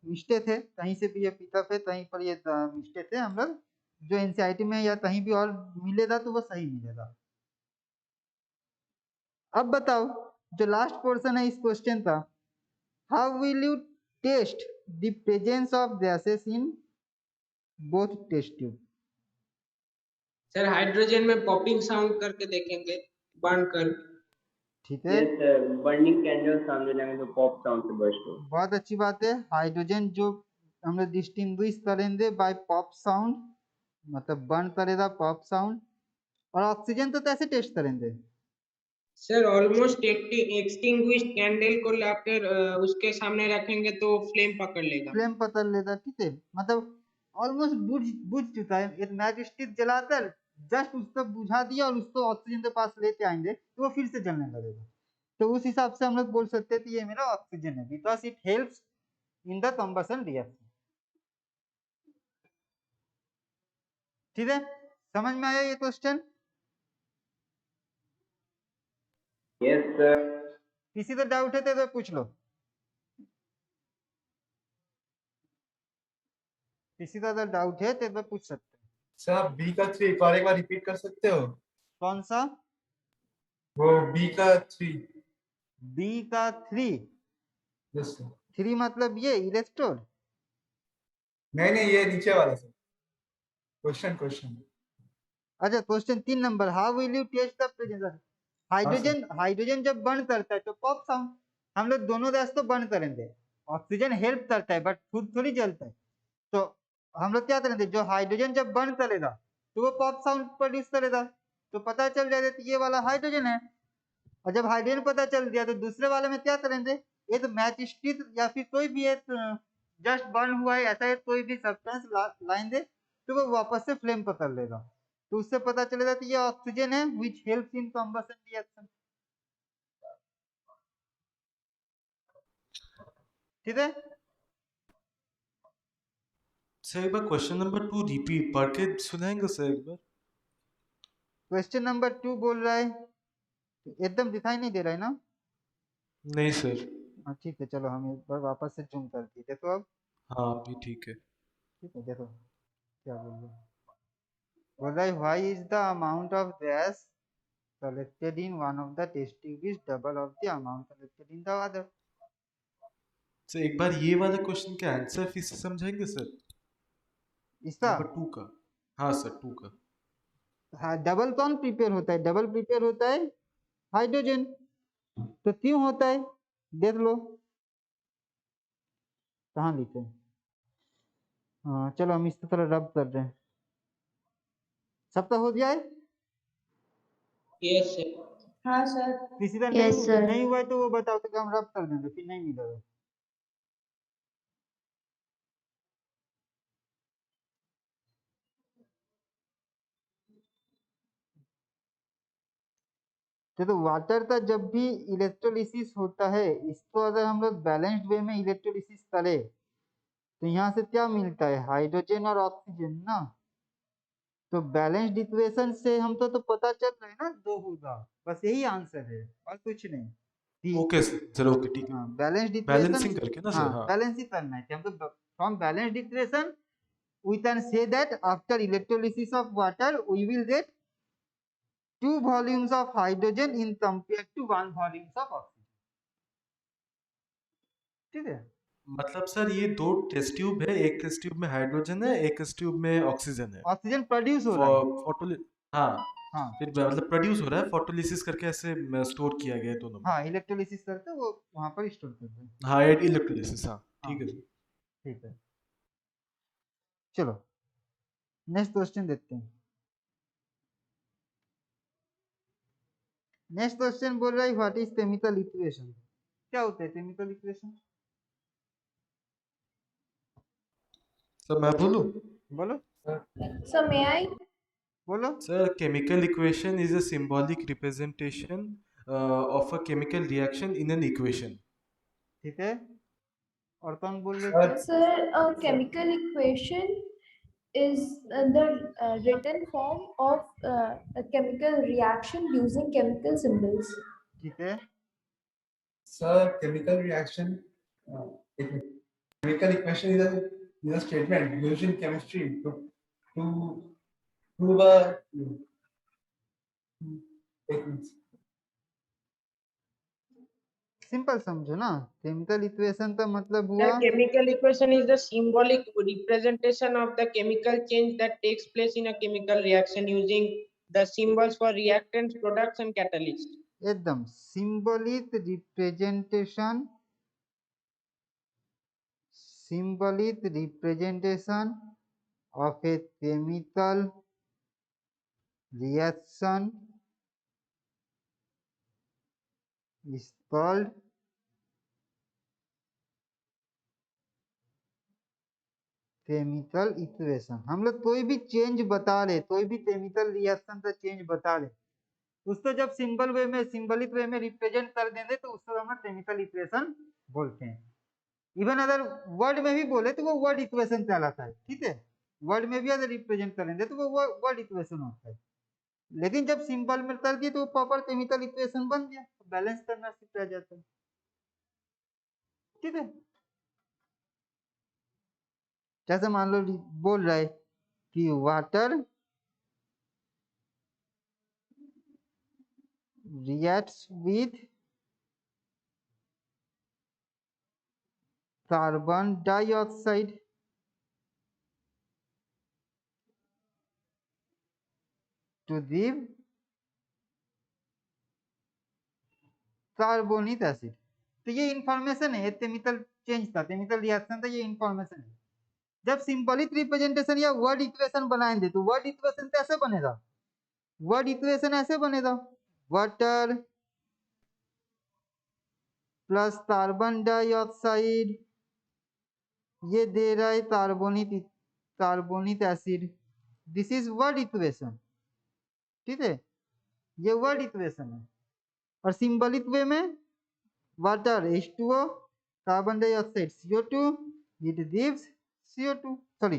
मिस्टेक है, कहीं से भी ये पिकअप है, कहीं पर ये मिस्टेक है। हम लोग जो एनसीईआरटी में या कहीं भी और मिलेगा तो वो सही मिलेगा। अब बताओ जो लास्ट पोर्शन है इस क्वेश्चन का, how will you test the presence of gases in both test tube? Sir hydrogen में पॉपिंग साउंड करके देखेंगे, बर्न कर। ठीक है, बर्निंग कैंडल सामने जाएंगे तो पॉप साउंड से बर्स्ट हो। बहुत अच्छी बात है। हाइड्रोजन जो हम लोग डिस्टिंग्विश करेंगे बाय पॉप साउंड, मतलब बर्न करेगा पॉप साउंड। और ऑक्सीजन तो कैसे टेस्ट करेंगे? सर ऑलमोस्ट एक्सटिंग्विश कैंडल को लाकर उसके सामने रखेंगे तो फ्लेम पकड़ लेगा। फ्लेम पकड़ लेगा, ठीक है, मतलब ऑलमोस्ट बुझ चुका है। एक मैच स्टिक जलाकर जस्ट उसको बुझा दिया और उसको ऑक्सीजन के पास लेके आएंगे तो वो फिर से जलने लगेगा। तो उस हिसाब से हम लोग बोल सकते हैं कि ये मेरा ऑक्सीजन है, because it helps in the combustion reaction. ठीक है, समझ में आया ये क्वेश्चन? Yes, sir. किसी को डाउट है तो पूछ लो, किसी का अगर डाउट है तो पूछ सकते हैं। सर आप बी का 3 एक बार रिपीट कर सकते हो? कौन सा? वो बी का 3। बी का 3? Yes sir. 3 मतलब ये इलेक्ट्रोड? नहीं ये नीचे वाला सर। क्वेश्चन। अच्छा, question 3 number, how will you test the presence? Hydrogen जब बर्न करता है तो पॉप साउंड। हम लोग दोनों गैस तो बर्न करेंगे, ऑक्सीजन हेल्प करता है बट खुद थोड़ी जलता है। तो हम लोग क्या करेंगे, जो हाइड्रोजन जब बर्न करेगा तो वो पॉप साउंड प्रोड्यूस करेगा, तो पता चल जाएगा कि ये वाला हाइड्रोजन है। और जब हाइड्रोजन पता चल गया तो दूसरे वाले में क्या करेंगे, एक मैच स्टिक या फिर कोई भी एक जस्ट बर्न हुआ है ऐसा एक कोई भी सब्सटेंस लाएंगे तो वो वापस से फ्लेम पकड़ लेगा, तो उससे पता चलेगा कि ये ऑक्सीजन है which helps in combustion reaction. ठीक है, सर एक बार क्वेश्चन नंबर 2 रिपीट पढ़ के सुनाएंगे सर एक बार? क्वेश्चन नंबर 2 बोल रहा है, एकदम दिखाई नहीं दे रहा है ना? नहीं सर। हाँ ठीक है, चलो हम एक बार वापस से जूम कर दिए, देखो अब हाँ अभी ठीक है। ठीक है। देखो क्या बोल रहा है, why is the amount of gas collected in one of the test tube is double of the amount collected in the other? Sir एक बार ये वाला क्वेश्चन का आंसर फिर से समझाएंगे सर? इसका नंबर 2 का। हाँ सर 2 का। हाँ, डबल कौन प्रिपेयर होता है? डबल प्रिपेयर होता है हाइड्रोजन। तो क्यों होता है देख लो, कहाँ लिखे हैं? हाँ चलो हम इसको थोड़ा रब कर रहे हैं, सबका हो गया है? Yes sir. हाँ सर। किसी का Yes, sir. नहीं हुआ है तो वो बताओ तो हम रब कर देंगे, फिर नहीं मिलेगा। तो वाटर का जब भी इलेक्ट्रोलिसिस होता है, इसको अगर हम लोग बैलेंस्ड वे में इलेक्ट्रोलिसिस करें तो यहाँ से क्या मिलता है, हाइड्रोजन और ऑक्सीजन ना। तो बैलेंस्ड इक्वेशन से हमको तो पता चल रहा है ना 2 होगा, बस यही आंसर है और कुछ नहीं। ओके सर ओके ठीक है। हाँ बैलेंस्ड इक्वेशन, बैलेंसिंग करके ना हाँ सर? हाँ बैलेंसिंग करना है हमको। From balanced equation we can say that after electrolysis of water we will get 2 volumes of hydrogen in compared to 1 volumes of oxygen। ठीक है, मतलब सर ये 2 टेस्ट ट्यूब है, एक टेस्ट ट्यूब में हाइड्रोजन है, एक टेस्ट ट्यूब में ऑक्सीजन है। ऑक्सीजन प्रोड्यूस हो रहा है। फोटो हाँ हाँ फिर मतलब प्रोड्यूस हो रहा है, फोटोलिसिस करके ऐसे स्टोर किया गया है दोनों में। हाँ इलेक्ट्रोलिसिस करके वो वहां पर स्टोर करते हैं। हाँ इलेक्ट्रोलिसिस। हाँ ठीक है सर। ठीक है, चलो नेक्स्ट क्वेश्चन देखते हैं। नेक्स्ट क्वेश्चन बोल रहा है व्हाट इज केमिकल इक्वेशन? क्या होता है केमिकल इक्वेशन? सर मैं बोलूं? बोलो So may I? बोलो। Sir chemical equation is a symbolic representation of a chemical reaction in an equation. ठीक है, और कौन बोल रहे Sir, थे? Sir, a chemical equation is the written form of a chemical reaction using chemical symbols. ठीक है, sir, chemical reaction. Chemical equation is a statement used in chemistry to prove a. एक मिनट। सिंपल समझो ना, chemical equation का मतलब The हुआ chemical equation is the symbolic representation of the chemical change that takes place in a chemical reaction using the symbols for reactants, products, and catalysts. एकदम symbolic representation, symbolic representation of a chemical reaction is called chemical equation. हम लोग कोई भी change बता रहे, कोई भी chemical reaction का चेंज बता रहे, उसको जब सिंबल वे में, सिंबलिक वे में रिप्रेजेंट कर देंगे तो उसको हम केमिकल इक्वेशन बोलते हैं। इवन अगर वर्ड में भी बोले तो वो वर्ड इक्वेशन कहलाता है, ठीक है। वर्ड में भी अगर रिप्रेजेंट करेंगे तो वो वर्ड इक्वेशन होता है, लेकिन जब सिंबल में कर दिए तो वो प्रॉपर केमिकल इक्वेशन बन गया, बैलेंस करना सीख जाता है, ठीक है। जैसे मान लो बोल रहा है कि water reacts with carbon dioxide to give carbonic acid. तो ये इंफॉर्मेशन है, केमिकल चेंज था, केमिकल रिएक्शन था, ये इंफॉर्मेशन है। जब सिंबलिक रिप्रेजेंटेशन या वर्ड इक्वेशन बनाएंगे तो वर्ड इक्वेशन कैसे बनेगा, वर्ड इक्वेशन ऐसे बनेगा, वाटर प्लस कार्बन डाइऑक्साइड, ये दे रहा है carbonic acid, this is word equation, ठीक है। ये वर्ड इक्वेशन है। और सिंबलिक वे में water H2O, carbon dioxide CO2, it gives CO2, sorry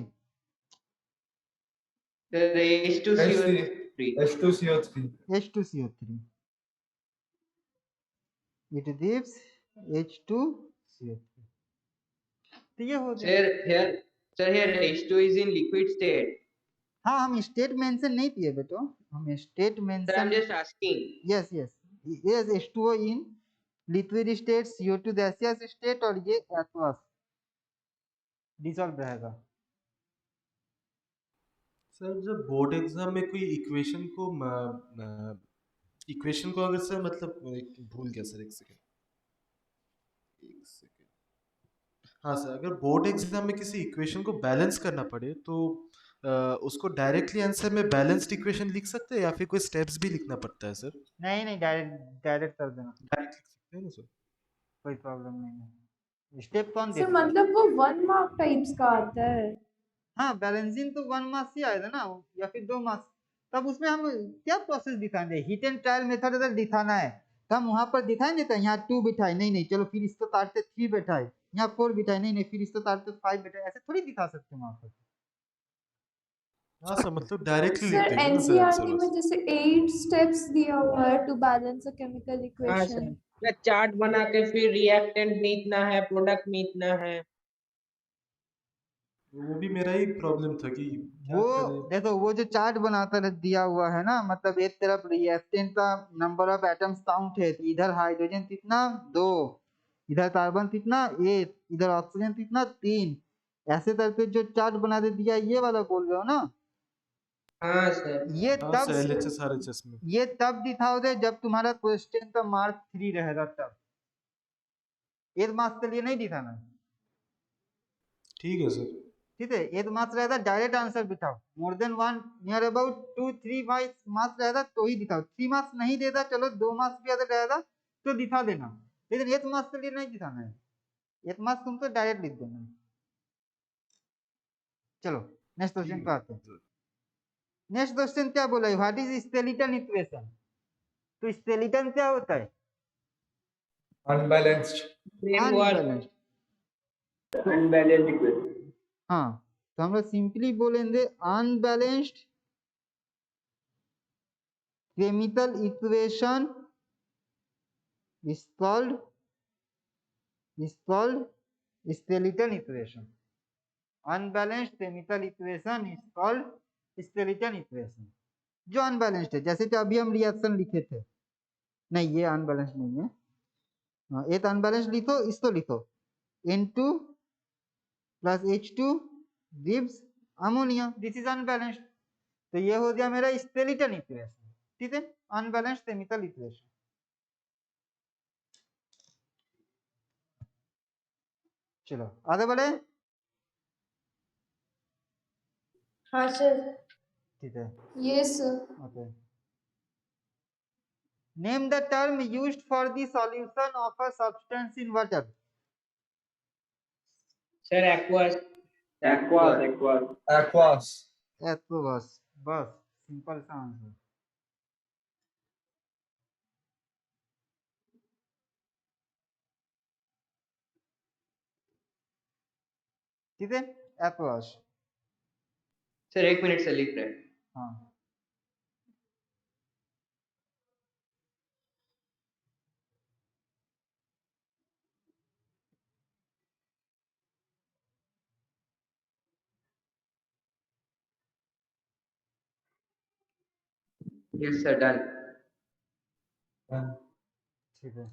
H2CO3. H2CO3. H2CO3, it gives H2CO3। तो ये हो गया। Here H2 is in liquid state. हाँ, हम स्टेट मेंशन नहीं किए बेटो, हम state Sir, I'm mention, just asking. Yes yes H2O in liquid state, CO2 gaseous state, और ये एक्वस डिसॉल्व रहेगा। सर जब बोर्ड एग्जाम में कोई इक्वेशन को अगर सर मतलब भूल गया सर, एक सेकेंड। हाँ सर, अगर बोर्ड एग्जाम में किसी इक्वेशन को बैलेंस करना पड़े तो उसको डायरेक्टली आंसर में बैलेंस्ड इक्वेशन लिख सकते हैं या फिर कोई स्टेप्स भी लिखना पड़ता है सर? नहीं डायरेक्ट कर देना, डायरेक्ट लिख सकते हैं ना सर? कोई प्रॉब्लम नहीं है। स्टेप कौन सर देता है? मतलब वो 1 मार्क टाइप्स का आता है। हाँ, बैलेंसिंग तो 1 मार्क्स ही आएगा ना, या फिर 2 मार्क्स। तब उसमें हम क्या प्रोसेस दिखाएंगे, हिट एंड ट्रायल मेथड अगर दिखाना है तो हम वहां पर दिखाएंगे तो यहाँ 2 बिठाए, नहीं चलो फिर इसको काटते 3 बैठाए, यहाँ 4 बिठाए, नहीं फिर इसको काटते 5 बैठाए, ऐसे थोड़ी दिखा सकते हैं वहां पर। हाँ सर, मतलब डायरेक्टली लिख सर देंगे ना सर आंसर एनसीईआरटी में बस। जैसे 8 स्टेप्स दिया हुआ है टू बैलेंस अ केमिकल हाँ इक्वेशन। सर, चार्ट बना के फिर रिएक्टेंट मीतना है, प्रोडक्ट मीतना है। वो भी मेरा ही प्रॉब्लम था कि क्या वो करें। देखो, वो जो चार्ट बनाता दिया हुआ है ना, मतलब एक तरफ रिएक्टेंट का नंबर ऑफ एटम्स काउंट है, तो इधर हाइड्रोजन कितना 2, इधर कार्बन कितना 1, इधर ऑक्सीजन कितना 3, ऐसे करके जो चार्ट बना दे दिया, ये वाला बोल रहे हो ना? हाँ सर। ये हाँ तब सर, LHS RHS में। ये तब दिखाओगे जब तुम्हारा क्वेश्चन का मार्क 3 रहेगा, तब। एक मार्क्स के लिए नहीं दिखाना है, ठीक है सर। ठीक है। एक मार्क्स रहेगा डायरेक्ट आंसर बिठाओ, more than 1 near about 2-3 marks रहेगा तो ही दिखाओ। 3 मार्क्स नहीं देगा, चलो 2 मार्क्स भी अगर रहेगा तो दिखा देना, लेकिन 1 मार्क्स के लिए नहीं दिखाना है, 1 मार्क्स तुमको डायरेक्ट लिख देना है। चलो नेक्स्ट क्वेश्चन पे आते हैं। नेक्स्ट क्वेश्चन क्या बोला है, व्हाट इज स्केलेटन इक्वेशन? तो स्केलेटन क्या होता है? Unbalanced. Framework, unbalanced equation. हाँ, तो हम लोग सिंपली बोलेंगे unbalanced chemical equation is called skeleton equation. Unbalanced chemical equation is called skeleton equation. जो अनबैलेंस्ड है, जैसे कि अभी हम रिएक्शन लिखे थे, नहीं ये अनबैलेंस्ड नहीं है, हाँ, एक अनबैलेंस्ड लिखो, इसको लिखो N2 plus H2 gives ammonia, this is unbalanced. तो ये हो गया मेरा स्केलेटन इक्वेशन, ठीक है, अनबैलेंस्ड केमिकल इक्वेशन। चलो आगे बढ़े। हाँ सर। ठीक है, yes sir. Okay. Name the term used for the solution of a substance in water. Sir aqueous. Aqueous. Aqueous, बस सिंपल सा आंसर। ठीक है, एक्वस। सर 1 मिनट से लिख रहे हैं। हाँ, यस सर, डन। ठीक है।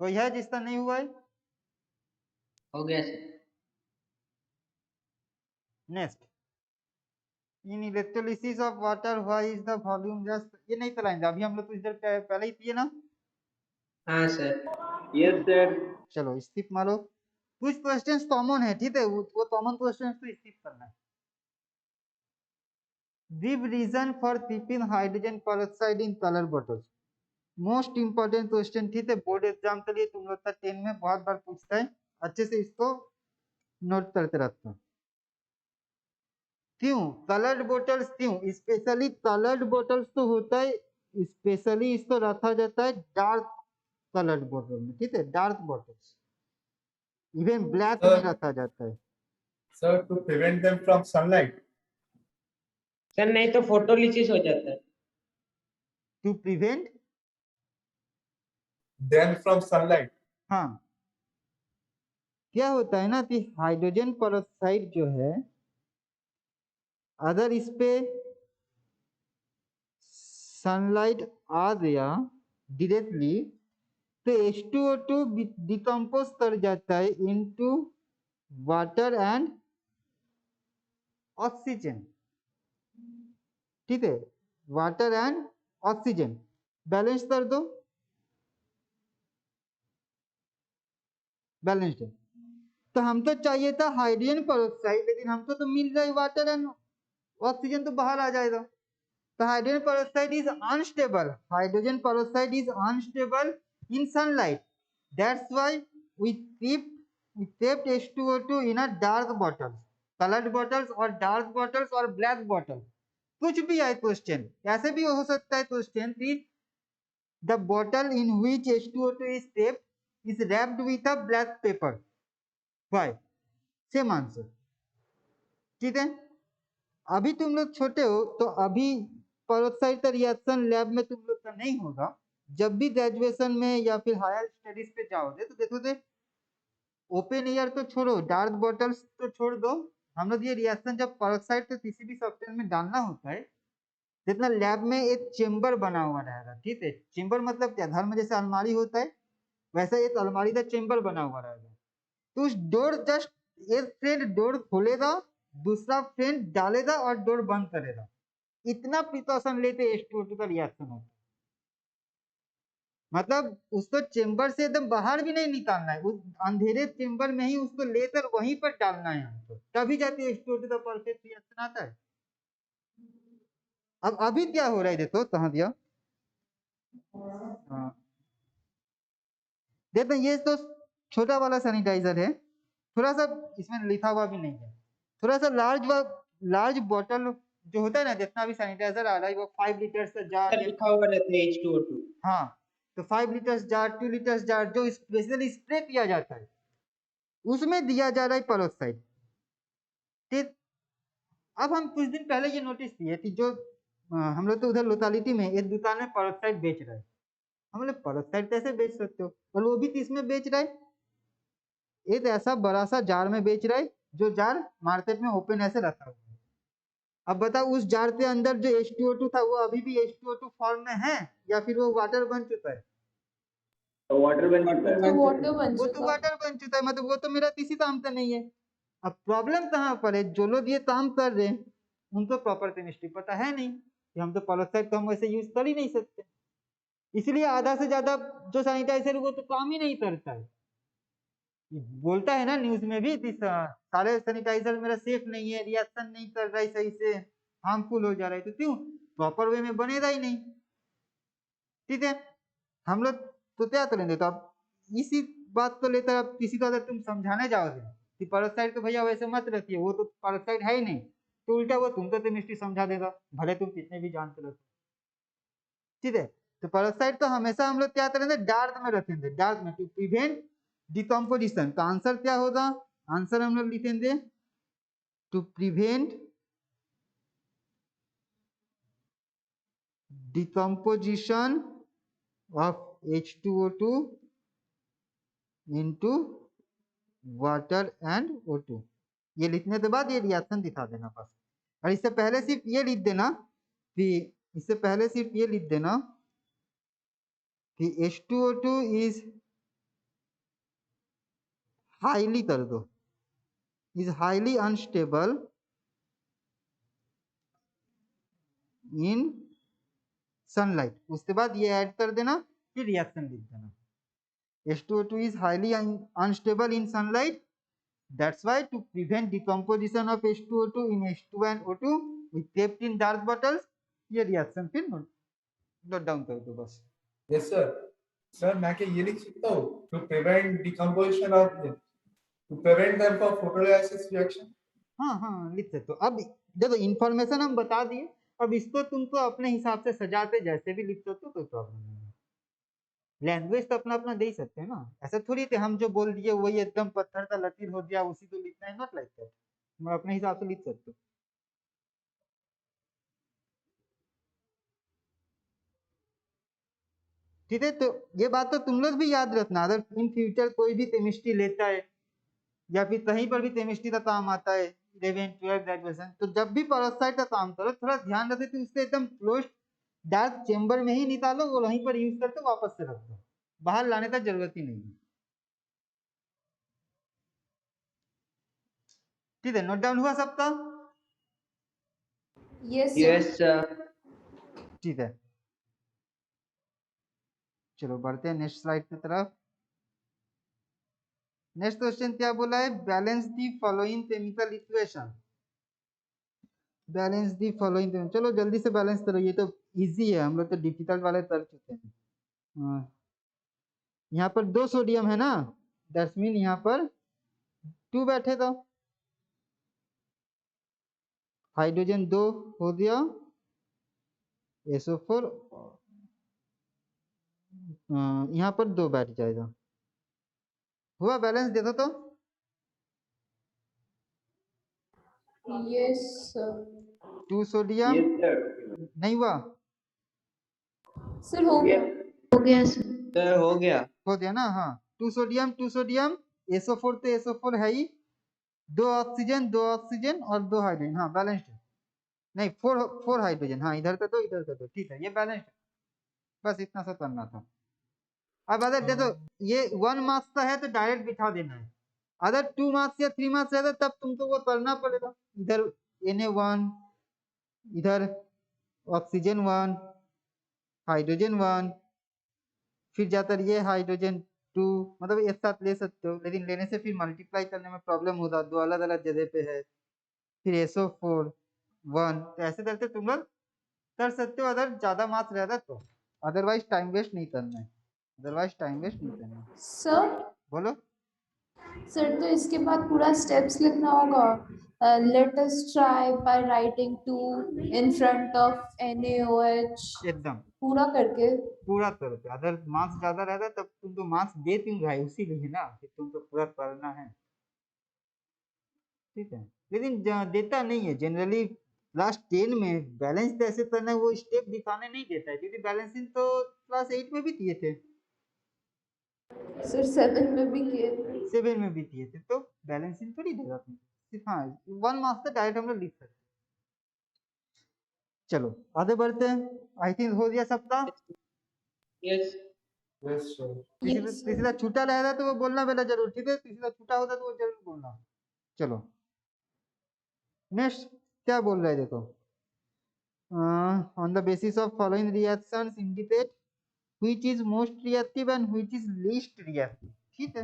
कोई है जिसका नहीं हुआ है? हो गया sir. Next, in electrolysis of water why is the volume just, ये नहीं चलाएंगे अभी, हम लोग कुछ देर पहले ही किए ना। हाँ सर। Yes sir. चलो स्किप मारो, कुछ क्वेश्चंस कॉमन है, ठीक है, वो कॉमन क्वेश्चंस तो स्किप करना है। Give reason for keeping hydrogen peroxide in colour bottles. Most important question, ठीक है, बोर्ड एग्जाम के लिए तुम लोग का 10 में बहुत बार पूछता है, अच्छे से इसको नोट करते रहते हो। क्यों कलर्ड बोटल्स, क्यों स्पेशली कलर्ड बोटल्स तो होता है, स्पेशली इसको रखा जाता है डार्क कलर्ड बोतल में, ठीक है, डार्क बोटल्स, इवन ब्लैक में रखा जाता है। Sir, to prevent them from sunlight. Sir नहीं तो फोटोलिसिस हो जाता है। To prevent Them from sunlight. हाँ, क्या होता है ना कि हाइड्रोजन पेरोक्साइड जो है, अगर इस पे सनलाइट आ गया डायरेक्टली तो H2O2 डिकम्पोज कर जाता है इनटू वाटर एंड ऑक्सीजन, ठीक है, वाटर एंड ऑक्सीजन बैलेंस कर दो, बैलेंस्ड है। तो हमको चाहिए था हाइड्रोजन पेरोक्साइड, लेकिन हमको तो मिल रहा है वाटर एंड ऑक्सीजन, तो बाहर आ जाएगा। तो hydrogen peroxide is unstable, hydrogen peroxide is unstable in sunlight, that's why we kept H2O2 in a dark bottles, colored bottles or dark bottles or black bottle, कुछ भी है क्वेश्चन, ऐसे भी हो सकता है क्वेश्चन कि the bottle in which H2O2 is kept is wrapped with a black paper, why, same answer। ठीक है, अभी तुम लोग छोटे हो तो अभी पेरोक्साइड का रिएक्शन लैब में तुम लोग का नहीं होगा, जब भी ग्रेजुएशन में या फिर हायर स्टडीज पे जाओगे तो देखोगे ओपन एयर तो छोड़ो, डार्क बॉटल्स तो छोड़ दो, हम लोग ये रिएक्शन जब पेरोक्साइड को किसी भी सब्सटेंस में डालना होता है, जितना लैब में एक चेम्बर बना हुआ रहेगा, ठीक है, चेम्बर मतलब क्या, घर में जैसे अलमारी होता है वैसा एक अलमारी का चेम्बर बना हुआ रहेगा, तो उस डोर जस्ट एक फ्रेंड डोर खोलेगा, दूसरा फ्रेंड डालेगा और डोर बंद करेगा, इतना प्रिकॉशन लेते H2O2 का रिएक्शन होता है। मतलब उसको चेम्बर से एकदम बाहर भी नहीं निकालना है, उस अंधेरे चेम्बर में ही उसको लेकर वहीं पर डालना है हमको, तभी जाके H2O2 का परफेक्ट रिएक्शन आता है। अब अभी क्या हो रहा है देखो, कहाँ दिया, हाँ देखो ये तो छोटा वाला सैनिटाइजर है, थोड़ा सा इसमें लिखा हुआ भी नहीं है, थोड़ा सा लार्ज बॉटल जो होता है ना, जितना भी सैनिटाइजर आ रहा है वो 5 लीटर का जार, सर लिखा हुआ रहता है H2O2। हाँ तो 5 लीटर्स जार, 2 लीटर्स जार जो स्पेशली स्प्रे किया जाता है उसमें दिया जा रहा है पेरोक्साइड। ठीक, अब हम कुछ दिन पहले ये नोटिस किए कि जो हम लोग तो उधर लोकेलिटी में एक दुकान में पेरोक्साइड बेच रहा है, हम लोग पेरोक्साइड कैसे बेच सकते हो, और वो भी किसमें बेच रहा है, एक ऐसा बड़ा सा जार में बेच रहा है जो जार मार्केट में ओपन ऐसे रखा हुआ है। अब बताओ उस जार के अंदर जो H2O2 था वो अभी भी H2O2 फॉर्म में है या फिर वो वाटर बन चुका है, वाटर बन वो तो चुका। वाटर बन चुका है, मतलब वो तो मेरा किसी काम का नहीं है। अब प्रॉब्लम कहाँ पर है, जो लोग ये काम कर रहे हैं उनको प्रॉपर केमिस्ट्री पता है नहीं कि हम तो पेरोक्साइड तो हम वैसे यूज कर ही नहीं सकते, इसलिए आधा से ज्यादा जो सैनिटाइजर वो तो काम ही नहीं करता है, बोलता है ना न्यूज में भी कि सारे सैनिटाइजर मेरा सेफ नहीं है, रिएक्शन नहीं कर रहा है सही से, हार्मफुल हो जा रहा है, तो क्यों प्रॉपर वे में बनेगा ही नहीं। ठीक है, हम लोग तो क्या करेंगे, तो अब इसी बात को लेकर अब किसी को अगर तुम समझाने जाओगे कि पेरोक्साइड तो भैया वैसे मत रखिए, वो तो पेरोक्साइड है ही नहीं, तो उल्टा वो तुमको केमिस्ट्री समझा देगा, भले तुम कितने भी जानते रहो। ठीक है, तो पेरोक्साइड तो हमेशा हम लोग क्या करेंगे, डार्क में रखेंगे, डार्क में, टू प्रिवेंट डिकम्पोजिशन। तो आंसर क्या होगा, आंसर हम लोग लिखेंगे to prevent decomposition of H2O2 into water and O2। ये लिखने के बाद ये रिएक्शन दिखा देना बस। और इससे पहले सिर्फ ये लिख देना कि H2O2 is हाईली कर दो, is highly unstable in sunlight. उसके बाद ये ऐड कर देना, फिर रिएक्शन लिख देना। H2O2 is highly unstable in sunlight. That's why to prevent decomposition of H2O2 in H2 and O2, we kept in dark bottles। ये रिएक्शन फिर नोट डाउन कर दो बस। Yes sir. Sir मैं क्या ये लिख सकता हूँ to prevent decomposition of to prevent them from photolysis reaction? हाँ हाँ लिख सकते हो। अब देखो इन्फॉर्मेशन हम बता दिए, अब इसको तुमको अपने हिसाब से सजाते जैसे भी लिख सकते हो, कोई प्रॉब्लम नहीं है। लैंग्वेज तो अपना अपना दे ही सकते हैं ना, ऐसा थोड़ी थे हम जो बोल दिए वही एकदम पत्थर का लकीर हो दिया उसी को लिखना है, नॉट लाइक दैट। मैं अपने हिसाब से लिख सकते हो। ठीक है, तो ये बात तो तुम लोग भी याद रखना, अगर इन फ्यूचर कोई भी केमिस्ट्री लेता है या फिर कहीं पर भी केमिस्ट्री का काम आता है 11 12 ग्रेजुएशन, तो जब भी पेरोक्साइड का काम करो थोड़ा ध्यान रखे कि उससे एकदम क्लोज डार्क चेम्बर में ही निकालो और वहीं पर यूज करके वापस से रख दो, बाहर लाने का जरूरत ही नहीं है। ठीक है, नोट डाउन हुआ सबका? Yes, Yes, sir. ठीक है, चलो बढ़ते हैं नेक्स्ट स्लाइड की तरफ। नेक्स्ट क्वेश्चन क्या बोला है, balance the following chemical equation. Balance the following, चलो जल्दी से बैलेंस करो, ये तो इजी है, हम लोग तो डिफिकल्ट वाले कर चुके हैं। यहाँ पर 2 सोडियम है ना, दैट्स मीन यहाँ पर 2 बैठे तो हाइड्रोजन 2 हो गया, SO4 यहाँ पर 2 बैठ जाएगा, हुआ बैलेंस देखो तो। yes sir. 2 सोडियम नहीं हुआ, Sir हो गया sir. Sir हो गया। हो गया ना, हाँ 2 सोडियम SO4 तो SO4 है ही, 2 ऑक्सीजन और 2 हाइड्रोजन, हाँ बैलेंस्ड है, नहीं 4 हाइड्रोजन, हाँ इधर का 2 इधर का 2, ठीक है ये बैलेंस्ड है, बस इतना सा करना था। अब अगर देखो ये 1 मार्क्स का है तो डायरेक्ट बिठा देना है, अगर 2 मार्क्स या 3 मार्क्स रहता तब तुमको वो करना पड़ेगा, इधर Na1, इधर ऑक्सीजन 1, हाइड्रोजन 1, फिर जाकर ये हाइड्रोजन 2, मतलब एक साथ ले सकते हो, लेकिन लेने से फिर मल्टीप्लाई करने में प्रॉब्लम होगा, 2 अलग अलग जगह पे है, फिर SO4 1, तो ऐसे करके तुम लोग कर सकते हो अगर ज्यादा मार्क्स रहता तो, अदरवाइज टाइम वेस्ट नहीं करना है, Sir, बोलो। सर तो इसके बाद पूरा स्टेप्स लिखना होगा। Let us try by writing 2 in front of NaOH एकदम पूरा करके। पूरा करो, अगर मार्क्स ज्यादा रहता तब तुम तो मार्क्स दे क्यों भाई, उसी लिए ना कि तुम तो पूरा करना है। ठीक है, लेकिन देता नहीं है जनरली, क्लास 10 में बैलेंस कैसे करना है वो स्टेप दिखाने नहीं देता है, क्योंकि बैलेंसिंग तो क्लास 8 में भी किए थे, सर 7 में भी किए थे। 7 में भी किए थे, तो बैलेंसिंग थोड़ी देगा तुम, सिर्फ हाँ 1 मार्क्स तक डायरेक्ट हम लोग लिख सकते। चलो आगे बढ़ते हैं, आई थिंक हो गया सबका। Yes. Yes sir. किसी का छूटा रह रहा है तो वो बोलना बेटा जरूर, ठीक है, किसी का छूटा होता तो वो जरूर बोलना। चलो नेक्स्ट क्या बोल रहे हैं देखो, on the basis of following reactions indicate which is most reactive and which is least reactive. ठीक है,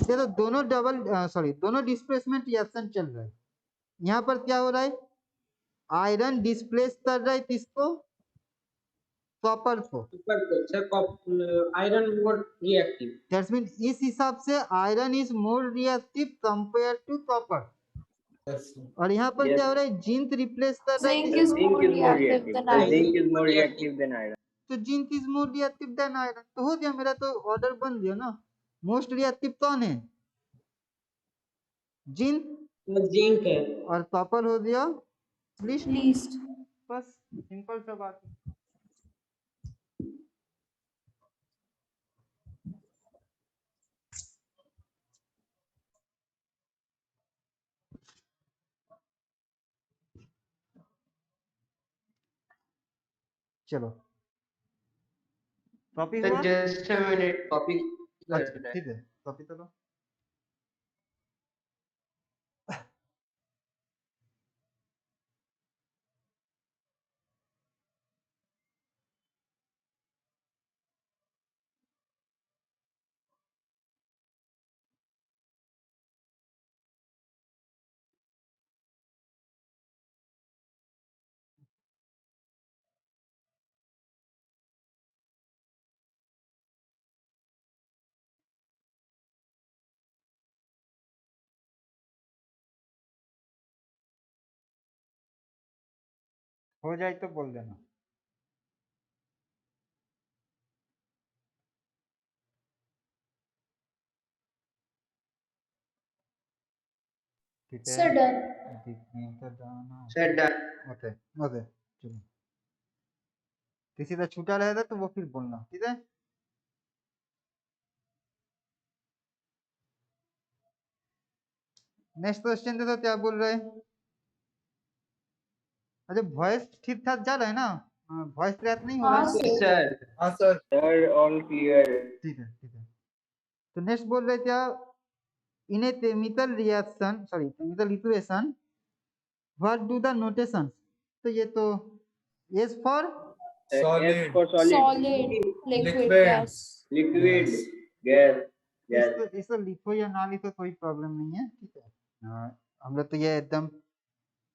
देखो दोनों डिस्प्लेसमेंट रिएक्शन चल रहा है, यहाँ पर क्या हो रहा है, आयरन डिस्प्लेस कर रहा है किसको, कॉपर को। ऊपर को sir iron more reactive. That's mean इस हिसाब से iron is more reactive compare to copper. Yes. और यहाँ पर Yes. क्या हो रहा है, जिंक रिप्लेस कर रहा है Zinc किसको? is more Zinc is more reactive reactive. than The iron. zinc is more reactive than iron. तो zinc is more reactive then iron, तो हो गया मेरा, तो ऑर्डर बन गया ना। मोस्ट रिएक्टिव कौन है, जिंक, जिंक है। और कॉपर हो गया लिस्ट। Least. बस सिंपल सा बात है। चलो कॉपी Sir, हुआ? just a minute. Copy. अच्छा ठीक है, कॉपी तो लो। हो जाए तो बोल देना। ठीक है, Sir, done. दिखने का दाना। Sir, done. ओके ओके चलो, किसी का छूटा रहेगा तो वो फिर बोलना, ठीक है। नेक्स्ट क्वेश्चन देखो क्या बोल रहे हैं। अच्छा वॉइस ठीक ठाक जा रहा है ना, वॉइस क्रैक नहीं हो रहा हाँ है? Yes, sir. sir. हाँ sir. Sir, all clear. ठीक है ठीक है। तो नेक्स्ट बोल रहे क्या, in a chemical reaction, sorry chemical equation, what do the notations. तो ये तो S for Solid. S for solid. Solid. Liquid Liquid. gas. Liquid. Yes. Gas. Gas. इसको लिखो या ना लिखो कोई प्रॉब्लम नहीं है, ठीक है। हम लोग तो ये एकदम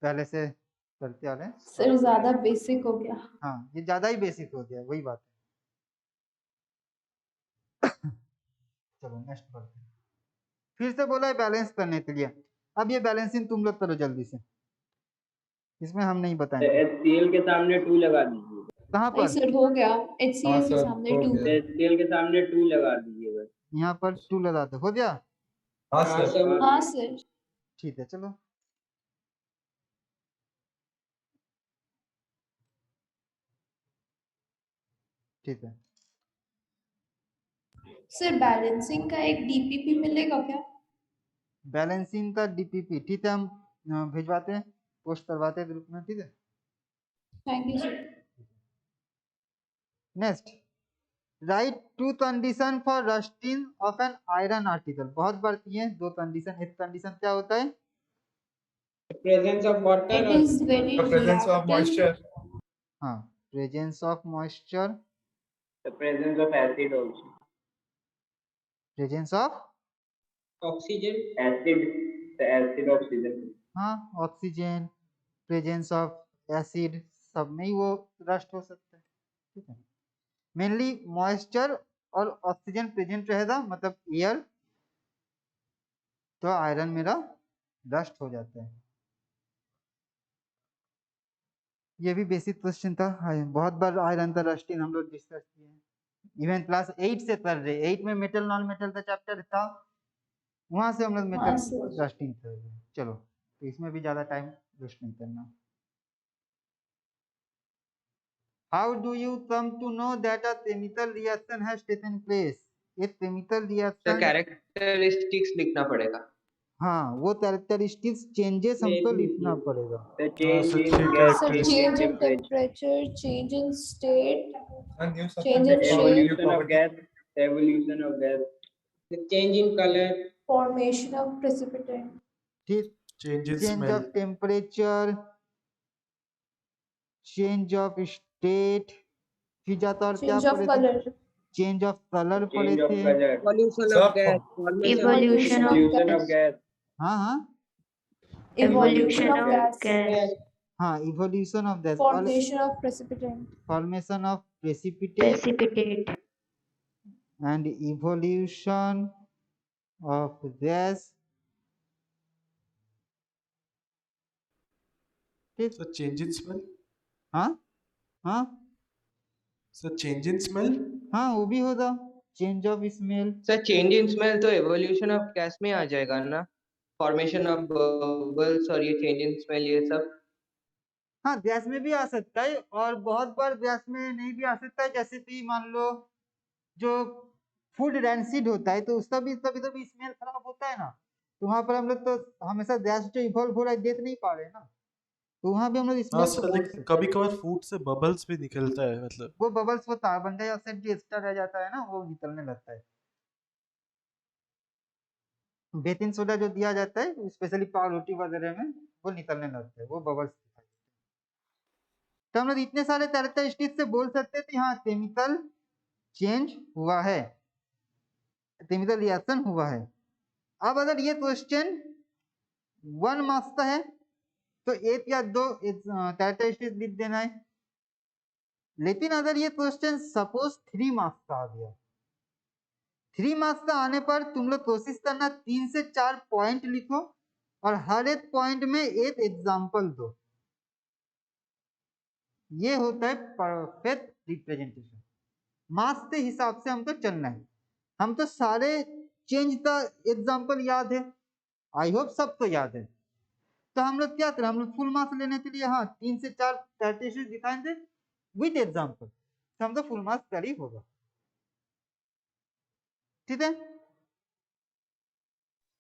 पहले से करते आ रहे हैं। Sir, ज़्यादा basic हो गया. हाँ ये ज्यादा ही बेसिक हो गया, वही बात है। चलो नेक्स्ट बढ़ते हैं। फिर से बोला है बैलेंस करने के लिए। अब ये बैलेंसिंग तुम लोग करो जल्दी से, इसमें हम नहीं बताएंगे। HCl के सामने 2 लगा दीजिए. कहाँ नहीं पर? sir, हो गया. HCl हाँ के sir, सामने हो 2. गया। HCl के सामने 2 लगा दीजिए बस. यहाँ पर 2 लगा दो, हो गया। हाँ हाँ sir. सर। हाँ sir. ठीक है चलो। ठीक है, Sir, balancing का एक DPP मिलेगा क्या? बैलेंसिंग का डीपीपी, ठीक है हम भिजवाते हैं, पोस्ट करवाते हैं ग्रुप में, ठीक है। Thank you sir. Next, right 2 condition for rusting of an iron article. बहुत बार किए 2 कंडीशन। एक कंडीशन क्या होता है? Presence of water It is very The presence of reactive. moisture. हाँ, presence of moisture, The presence of acid also. Presence of oxygen. Acid. The acid oxygen. हाँ oxygen, presence of acid, सब में ही वो rust हो सकता है, ठीक है। मेनली मॉइस्चर और ऑक्सीजन प्रेजेंट रहेगा, मतलब एयर, तो आयरन मेरा रस्ट हो जाता है। ये भी बेसिक क्वेश्चन था, बहुत बार आयरन का रस्टिंग हम लोग डिस्कस किए हैं, इवन क्लास 8 से कर रहे। 8 में मेटल नॉन मेटल का चैप्टर था, वहां से हम लोग हाँ, मेटल sir. रस्टिंग कर रहे हैं। चलो तो इसमें भी ज्यादा टाइम वेस्ट नहीं करना। How do you come to know that a chemical reaction has taken place. एक केमिकल The रिएक्शन, characteristics लिखना पड़ेगा. हाँ वो कैरेक्टरिस्टिक्स चेंजेस हमको लिखना पड़ेगा। The change so in three gas Sir, characteristics. change in temperature. temperature, change in state, And new Change in substance. shape. Evolution of gas. Evolution of gas. Change in colour. formation of precipitant. ठीक, Change in change smell. Of temperature, change of state, फिर जाता और क्या Change of पढ़े थे? color. Change of colour पढ़े Change of थे। color. Evolution Sir, of gas. Formation of Evolution of Evolution gas. of gas. हाँ हाँ Evolution of gas. gas. हाँ, evolution of gas, Formation of precipitant. formation of precipitate Precipitate. and evolution of gas. ठीक, sir change in smell, हाँ हाँ sir change in smell, हाँ, वो भी होगा, change of smell. Sir change in smell तो evolution of gas में आ जाएगा ना, फॉर्मेशन ऑफ बबल्स और ये चेंज इन स्मेल ये सब। हाँ, गैस में भी आ सकता है और बहुत बार गैस में नहीं भी आ सकता है, जैसे कि मान लो जो फूड रैंसिड होता है तो उसका भी कभी कभी स्मेल खराब होता है ना, तो वहां पर हम लोग तो हमेशा गैस जो इवॉल्व हो रहा है देख नहीं पा रहे ना, तो वहां भी हम लोग हाँ स्मेल को सर, बोल लेकिन सकते कभी हैं। कभार फूड से बबल्स भी निकलता है, मतलब वो बबल्स वो कार्बन डाइऑक्साइड जो एक्स्ट्रा रह जाता है ना वो निकलने लगता है। बेकिंग सोडा जो दिया जाता है स्पेशली पाव रोटी वगैरह में वो निकलने लगता है, वो बबल्स। तो हम लोग इतने सारे कैरेक्टरिस्टिक्स से बोल सकते हैं कि हाँ केमिकल चेंज हुआ है, केमिकल रिएक्शन हुआ है। अब अगर ये क्वेश्चन 1 मार्क्स का है तो 1 या 2 कैरेक्टरिस्टिक्स लिख देना है, लेकिन अगर ये क्वेश्चन सपोज 3 मार्क्स का आ गया, 3 मार्क्स का आने पर तुम लोग कोशिश करना 3 से 4 पॉइंट लिखो और हर एक पॉइंट में एक एग्जाम्पल दो। ये होता है परफेक्ट रिप्रेजेंटेशन। मार्क्स के हिसाब से हमको चलना है। हम तो सारे चेंज का एग्जाम्पल याद है, आई होप सबको याद है। तो हम लोग क्या करें, हम लोग फुल मार्क्स लेने के लिए हाँ 3 से 4 कैरेक्टरिस्टिक्स दिखाएंगे विद एग्जाम्पल, तो हम तो फुल मार्क्स कर ही होगा। ठीक है,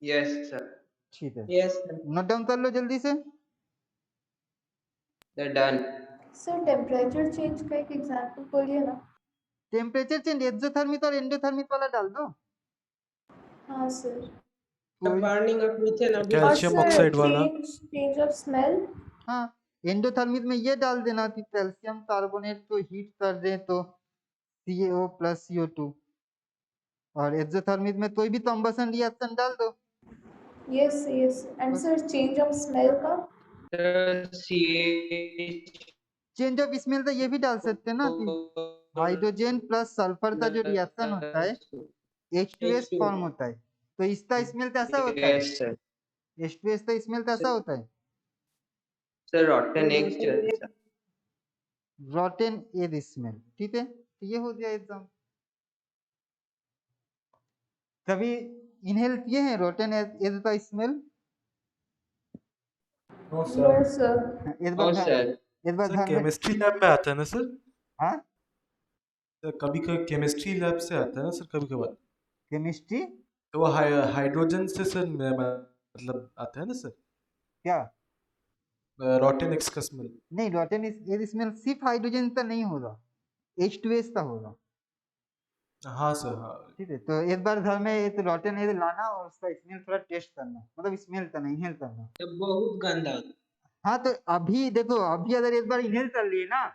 यस सर, ठीक है, यस सर। नोट डाउन कर लो जल्दी से। डन। Sir, temperature change का एक एग्जांपल बोलिए ना। टेम्परेचर चेंज एक्सोथर्मिक और एंडोथर्मिक वाला डाल दो। हाँ sir. The burning of methane और अभी कैल्शियम सर ऑक्साइड वाला, change of smell। हाँ, एंडोथर्मिक में ये डाल देना कि कैल्शियम कार्बोनेट को हीट कर दें तो CaO प्लस CO2, और एक्सोथर्मिक में कोई भी कम्बसन रिएक्शन डाल दो। Yes, yes. And sir, change of smell का। CH चेंज ऑफ स्मेल तो ये भी डाल सकते हैं ना कि हाइड्रोजन प्लस सल्फर का जो रिएक्शन होता है H2S H2O। फॉर्म होता है, तो इसका स्मेल कैसा होता है, यस सर, H2S का स्मेल कैसा होता है, सर रॉटन एग्स जैसा। रॉटन एग स्मेल। ठीक है, तो ये हो गया एकदम। कभी इनहेल किए हैं रॉटन एग का smell? No, No sir. sir। एक नो बार सर, एक बार सर ध्यान में, केमिस्ट्री लैब में आता है ना सर, हाँ कभी कभी केमिस्ट्री लैब से आता है ना सर, कभी कभार केमिस्ट्री तो वो हाइड्रोजन से सर मतलब आता है ना सर, क्या, रॉटन एक्स का स्मेल। नहीं रॉटन एग स्मेल सिर्फ हाइड्रोजन का नहीं होगा, H2S का होगा। हाँ सर, हाँ ठीक है, तो एक बार घर में एक रॉटन एग लाना और उसका स्मेल थोड़ा टेस्ट करना, मतलब स्मेल करना, इनहेल करना। तो बहुत गंदा। हाँ, तो अभी देखो, अभी अगर एक बार इनहेल कर लिए ना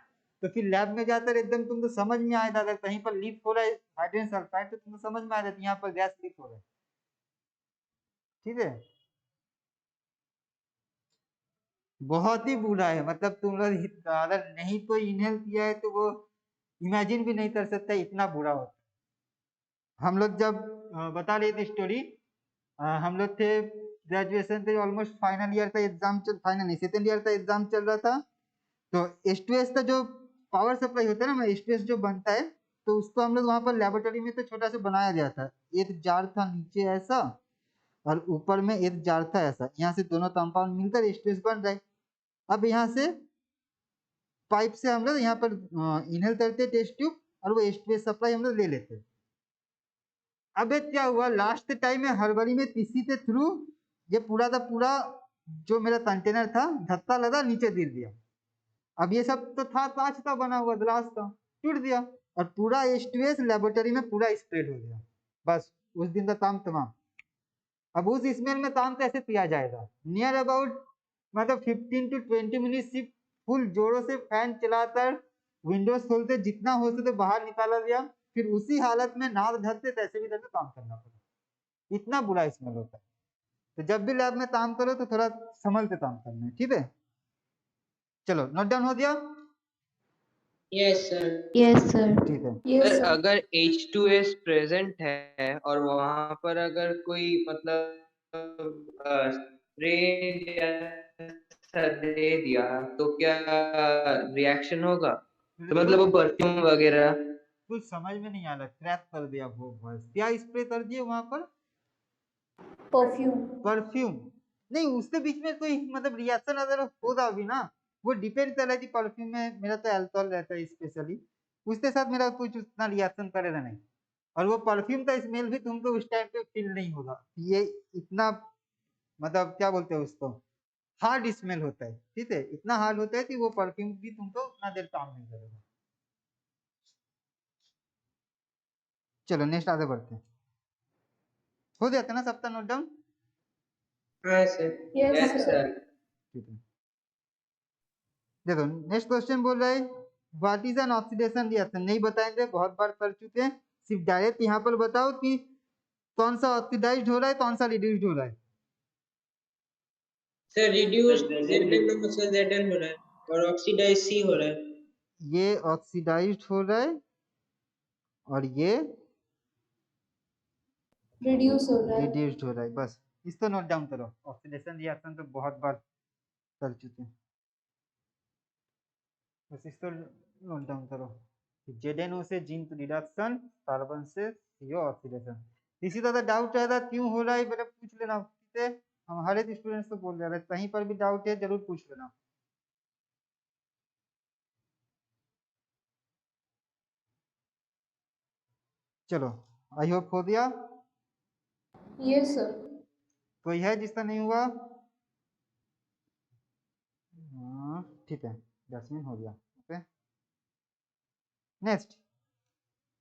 तो फिर लैब में जाकर एकदम तुमको समझ में आएगा, अगर कहीं पर लीक हो रहा है हाइड्रोजन सल्फाइड तो तुमको समझ में आएगा यहाँ पर गैस लीक हो रहा है। ठीक है, बहुत ही बुरा है, मतलब तुम लोग अगर नहीं कोई इनहेल किया है तो वो इमेजिन भी नहीं कर सकता इतना बुरा होता है। हम लोग जब बता रहे थे स्टोरी, हम लोग थे ग्रेजुएशन थे, ऑलमोस्ट फाइनल ईयर का एग्जाम फाइनल नहीं सेकेंड ईयर का एग्जाम चल रहा था, तो H2S का जो पावर सप्लाई होता है ना, H2S जो बनता है तो उसको हम लोग वहाँ पर लेबोरेटरी में तो छोटा सा बनाया गया था, एक जार था नीचे ऐसा और ऊपर में एक जार था ऐसा, यहाँ से दोनों कंपाउंड मिलकर H2S बन रहा है। अब यहाँ से पाइप से हम लोग यहाँ पर इनहेल करते टेस्ट ट्यूब और वो H2S सप्लाई हम लोग ले लेते। अब क्या हुआ लास्ट टाइम में हड़बड़ी में किसी के थ्रू ये पूरा का पूरा जो मेरा कंटेनर था धक्का लगा नीचे गिर दिया। अब ये सब तो था कांच का बना हुआ ग्लास का, टूट दिया और पूरा H2S लेबोरेटरी में पूरा स्प्रेड हो गया। बस उस दिन का काम तमाम। अब उस स्मेल में काम कैसे किया जाएगा, नियर अबाउट मतलब 15 to 20 मिनट सिर्फ फुल जोरों से फैन चलाकर विंडोज खोलते जितना हो सके बाहर निकाला गया, फिर उसी हालत में नाक ढकते तैसे भी करके काम करना पड़ा, इतना बुरा स्मेल होता है। तो जब भी लैब में काम करो तो थोड़ा संभल के काम करना है। ठीक है, चलो नोट डाउन हो गया? Yes, sir. Yes, sir. ठीक है। Yes, sir sir. अगर H2S प्रेजेंट है और वहां पर अगर कोई मतलब स्प्रे दे दिया तो क्या रिएक्शन होगा? तो मतलब वो परफ्यूम वगैरह। कुछ समझ में नहीं आ रहा, क्रैक कर दिया वो वॉइस। क्या स्प्रे कर दिए वहां पर? Perfume. परफ्यूम नहीं, उसके बीच में कोई मतलब रिएक्शन अगर होगा भी ना, वो डिपेंड कर रहा है कि परफ्यूम में मेरा तो अल्कोहल रहता है स्पेशली, उसके साथ मेरा कुछ उतना रिएक्शन करेगा नहीं, और वो परफ्यूम का स्मेल भी तुमको उस टाइम पे फील नहीं होगा। ये इतना मतलब क्या बोलते हैं उसको, हार्ड स्मेल होता है, ठीक है, इतना हार्ड होता है कि वो परफ्यूम भी तुमको उतना देर काम नहीं करेगा। चलो नेक्स्ट आगे बढ़ते हैं। हो जाता ना सबका नोट डाउन? हाँ sir. Yes, yes sir. Sir. ठीक है, देखो नेक्स्ट क्वेश्चन बोल रहा है what is an oxidation reaction. नहीं बताएंगे, बहुत बार कर चुके हैं, सिर्फ डायरेक्ट यहाँ पर बताओ कि कौन सा ऑक्सीडाइज्ड हो रहा है, कौन सा रिड्यूस्ड हो रहा है। सर रिड्यूस ZnO से Zn हो रहा है और ऑक्सीडाइज C हो रहा है। ये ऑक्सीडाइज्ड हो रहा है और ये Reduce हो रहा है. रिड्यूस्ड हो रहा है, बस इसको नोट डाउन करो। ऑक्सीडेशन रिएक्शन तो बहुत बार कर चुके हैं, बस इसको नोट डाउन करो। ZnO से जिंक रिडक्शन, कार्बन से CO ऑक्सीडेशन। इसी तरह डाउट रहता क्यों हो रहा है मेरे पूछ लेना, ठीक है, हम हर एक स्टूडेंट्स को बोल रहे हैं, कहीं पर भी डाउट है जरूर पूछ लेना। चलो आई होप हो गया। Yes, sir. कोई है जिसका नहीं हुआ? ठीक है, 10 मिनट हो गया। Okay next,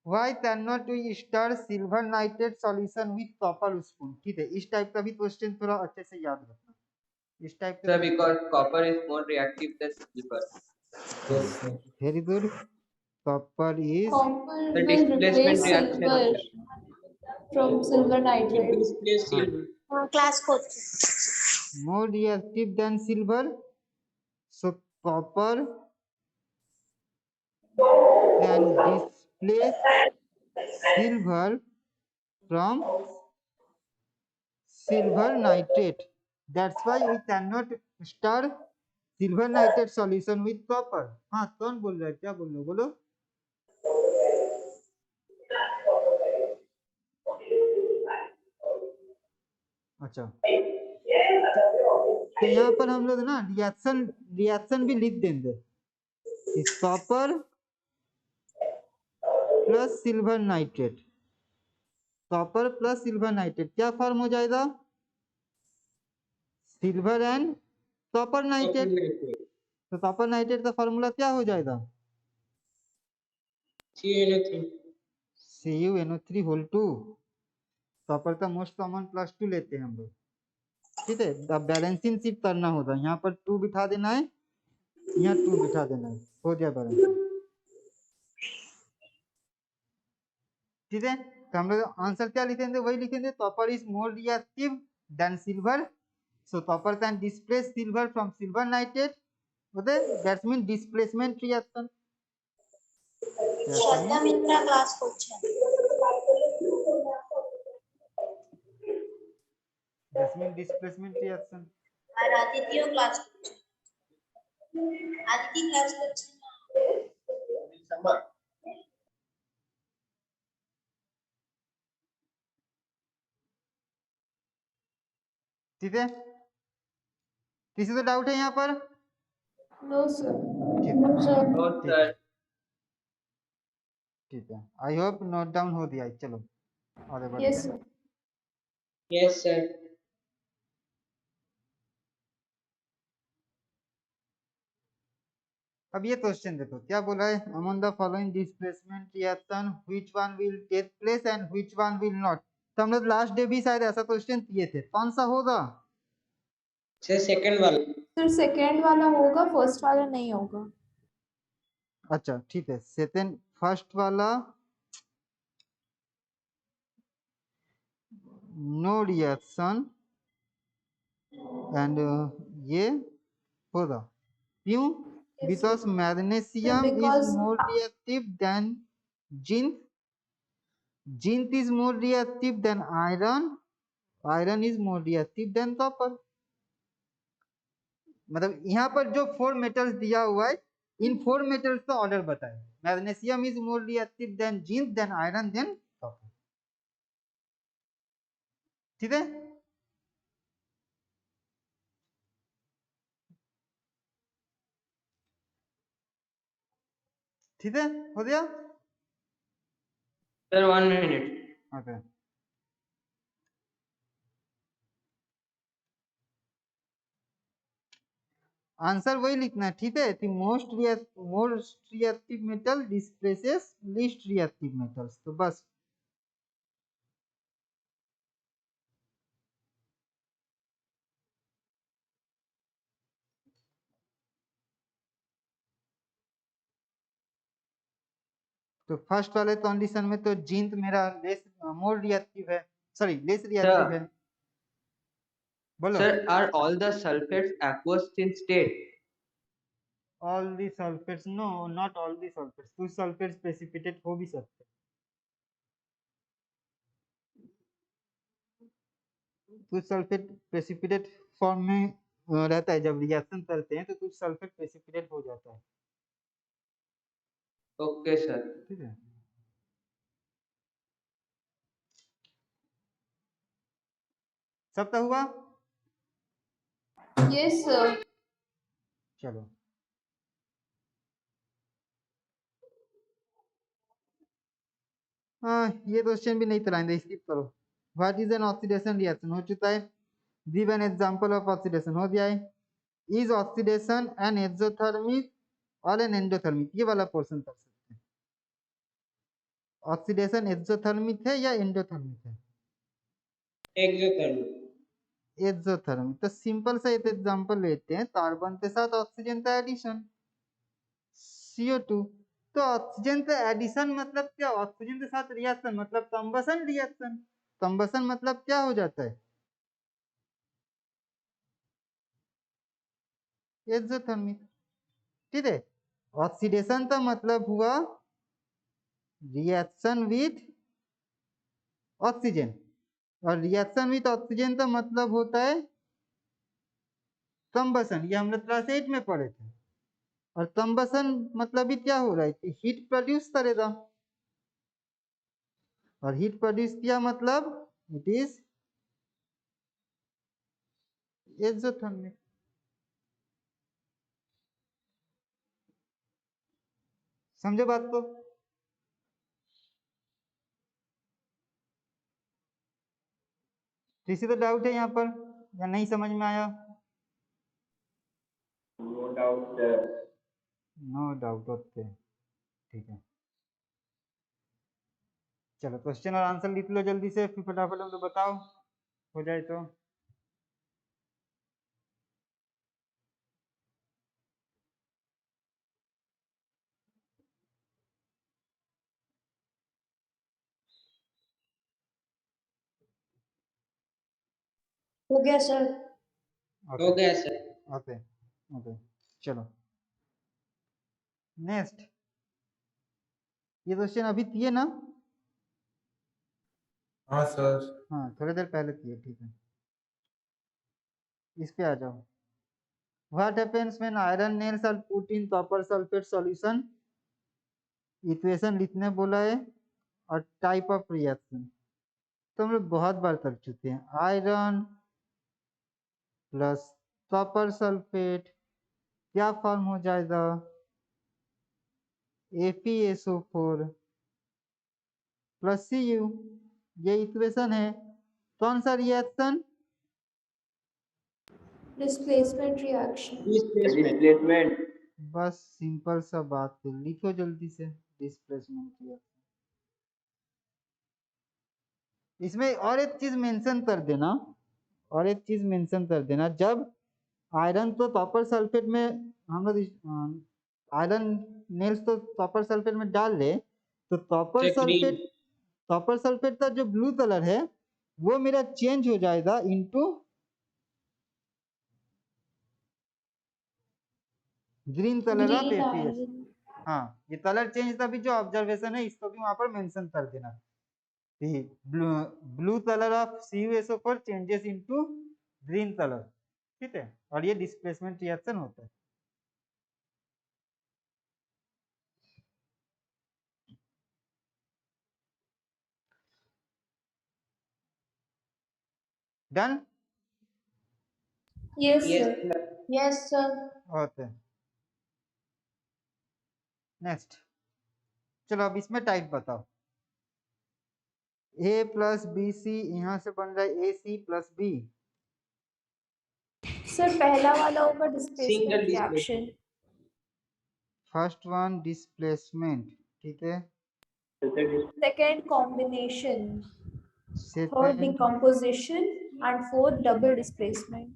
why can not we stir silver nitrate solution with copper spoon. ठीक है, इस टाइप का भी क्वेश्चन थोड़ा अच्छे से याद रखना, इस टाइप सर का। Because copper is more reactive then silver. Yes, sir. Very good, copper is Copper The will displacement replace reaction silver from silver It nitrate. displays silver. Class को more reactive than silver, so copper can displace silver from silver nitrate. That's why we cannot stir silver nitrate solution with copper. हाँ कौन बोल रहा है, क्या बोल रहे हो, बोलो। अच्छा तो यहाँ पर हम लोग ना रिएक्शन भी लिख देंगे, copper plus silver nitrate, copper plus silver nitrate क्या फॉर्म हो जाएगा, सिल्वर एंड कॉपर नाइट्रेट। तो कॉपर नाइट्रेट का फॉर्मूला क्या हो जाएगा, CuNO3। CuNO3 whole 2। कॉपर का मोस्ट कॉमन +2 लेते हैं हम लोग, ठीक है। अब बैलेंसिंग सिर्फ करना होगा, यहाँ पर 2 बिठा देना है, यहाँ 2 बिठा देना है, हो गया बैलेंसिंग, ठीक है। तो हम लोग आंसर क्या लिखेंगे, वही लिखेंगे, copper is more reactive then silver, so copper can displace silver from silver nitrate, okay, that means displacement reaction। Shraddha Mitra class को that means displacement reaction। और आदित्य क्लास को आदित्य क्लास को ठीक है, किसी को डाउट है यहाँ पर? No, sir. ठीक No, है, sir. नो ठीक सर। है, ठीक है, आई होप नोट डाउन हो दिया। चलो आगे बढ़ते Yes, हैं। sir. Yes, sir. अब ये क्वेश्चन देखो क्या बोला है, among the following displacement reaction which one will take place and which one will not. तो हम लोग लास्ट डे भी शायद ऐसा क्वेश्चन किए थे, कौन सा होगा? सर सेकंड वाला। Sir, second वाला होगा, first वाला नहीं होगा. अच्छा ठीक है, सेकंड फर्स्ट वाला नो रिएक्शन एंड ये होगा, क्यों? Yes, because sir. magnesium is Because more reactive than zinc. Zinc is more reactive than iron. Iron is more reactive than copper. मतलब यहाँ पर जो 4 मेटल्स दिया हुआ है, इन 4 मेटल्स का ऑर्डर बताए. Magnesium is more reactive than zinc, then iron, then copper. ठीक है. ठीक है, हो गया. Sir, 1 minute. ओके. आंसर वही लिखना है. ठीक है. कि most reactive metal displaces least reactive metals. तो बस तो फर्स्ट वाले कंडीशन में तो जिंक मेरा लेस मोर रिएक्टिव है, सॉरी लेस रिएक्टिव है. बोलो. Sir, are all the sulfates aqueous in state? All the sulphates, no not all the sulphates. कुछ सल्फेट्स प्रेसिपिटेट हो भी सकते हैं. कुछ सल्फेट प्रेसिपिटेट फॉर्म में रहता है. जब रिएक्शन करते हैं तो कुछ सल्फेट प्रेसिपिटेट हो जाता है. Okay, sir. ठीक है. सबका हुआ. yes, sir. चलो. हाँ, ये क्वेश्चन भी नहीं चलाएंगे, स्किप करो. What is an oxidation reaction हो चुका है. Give an example of oxidation हो गया है. इज ऑक्सीडेशन एन एक्सोथर्मिक और एन एंडोथर्मिक, ये वाला पोर्शन कर सकते हैं. ऑक्सीडेशन एक्सोथर्मिक है या एंडोथर्मिक है. एक्सोथर्मिक. एक्सोथर्मिक. तो सिंपल सा एक एग्जांपल लेते हैं. कार्बन के साथ ऑक्सीजन का एडिशन CO2. तो ऑक्सीजन का एडिशन मतलब क्या. ऑक्सीजन के साथ रिएक्शन मतलब कंबशन रिएक्शन. कंबशन मतलब क्या हो जाता है. एक्सोथर्मिक. ठीक है. ऑक्सीडेशन का मतलब हुआ रिएक्शन विथ ऑक्सीजन, और रिएक्शन विथ ऑक्सीजन का मतलब होता है कंबशन. ये हम लोग क्लास 8 में पढ़े थे. और कंबशन मतलब भी क्या हो रहा है कि हीट प्रोड्यूस करेगा. और हीट प्रोड्यूस किया मतलब इट इज एक्सोथर्मिक. समझे बात को. किसी को डाउट है यहाँ पर या नहीं समझ में आया. No doubt. No doubt. Okay, ठीक है. चलो क्वेश्चन और आंसर लिख लो जल्दी से, फिर फटाफट हम लोग बताओ हो जाए तो. हो गया सर. हो गया सर. Okay okay. चलो नेक्स्ट. ये क्वेश्चन अभी किए ना. हाँ सर. हाँ, थोड़ी देर पहले किए. ठीक है. इस पे आ जाओ. What happens when iron nails are put in copper sulphate solution. Equation लिखने बोला है और टाइप ऑफ रिएक्शन तो हम लोग बहुत बार कर चुके हैं. आयरन प्लस कॉपर सल्फेट क्या फॉर्म हो जाएगा. FeSO4 plus Cu. ये इक्वेशन है. कौन सा रिएक्शन. Displacement reaction. डिस्प्लेसमेंट. बस सिंपल सा बात है, लिखो जल्दी से. Displacement reaction. इसमें और एक चीज मेंशन कर देना, और एक चीज मेंशन कर देना. जब आयरन तो कॉपर सल्फेट में हम लोग आयरन नेल्स तो कॉपर सल्फेट में डाल ले, तो कॉपर सल्फेट का जो ब्लू कलर है वो मेरा चेंज हो जाएगा into green colour of Green APS। iron. हाँ, ये कलर चेंज का भी जो ऑब्जर्वेशन है इसको भी वहां पर मेंशन कर देना। Blue colour of CuSO4 changes into green colour, ठीक है, और ये डिस्प्लेसमेंट रिएक्शन होता है। Done? Yes, Yes, sir. sir. Yes, sir. Okay, next. चलो अब इसमें टाइप बताओ। A प्लस BC यहाँ से बन रहा है AC प्लस B। Sir, पहला वाला होगा Single displacement displacement. reaction. First one displacement, ठीक है, Second combination. Third second decomposition. And fourth double displacement.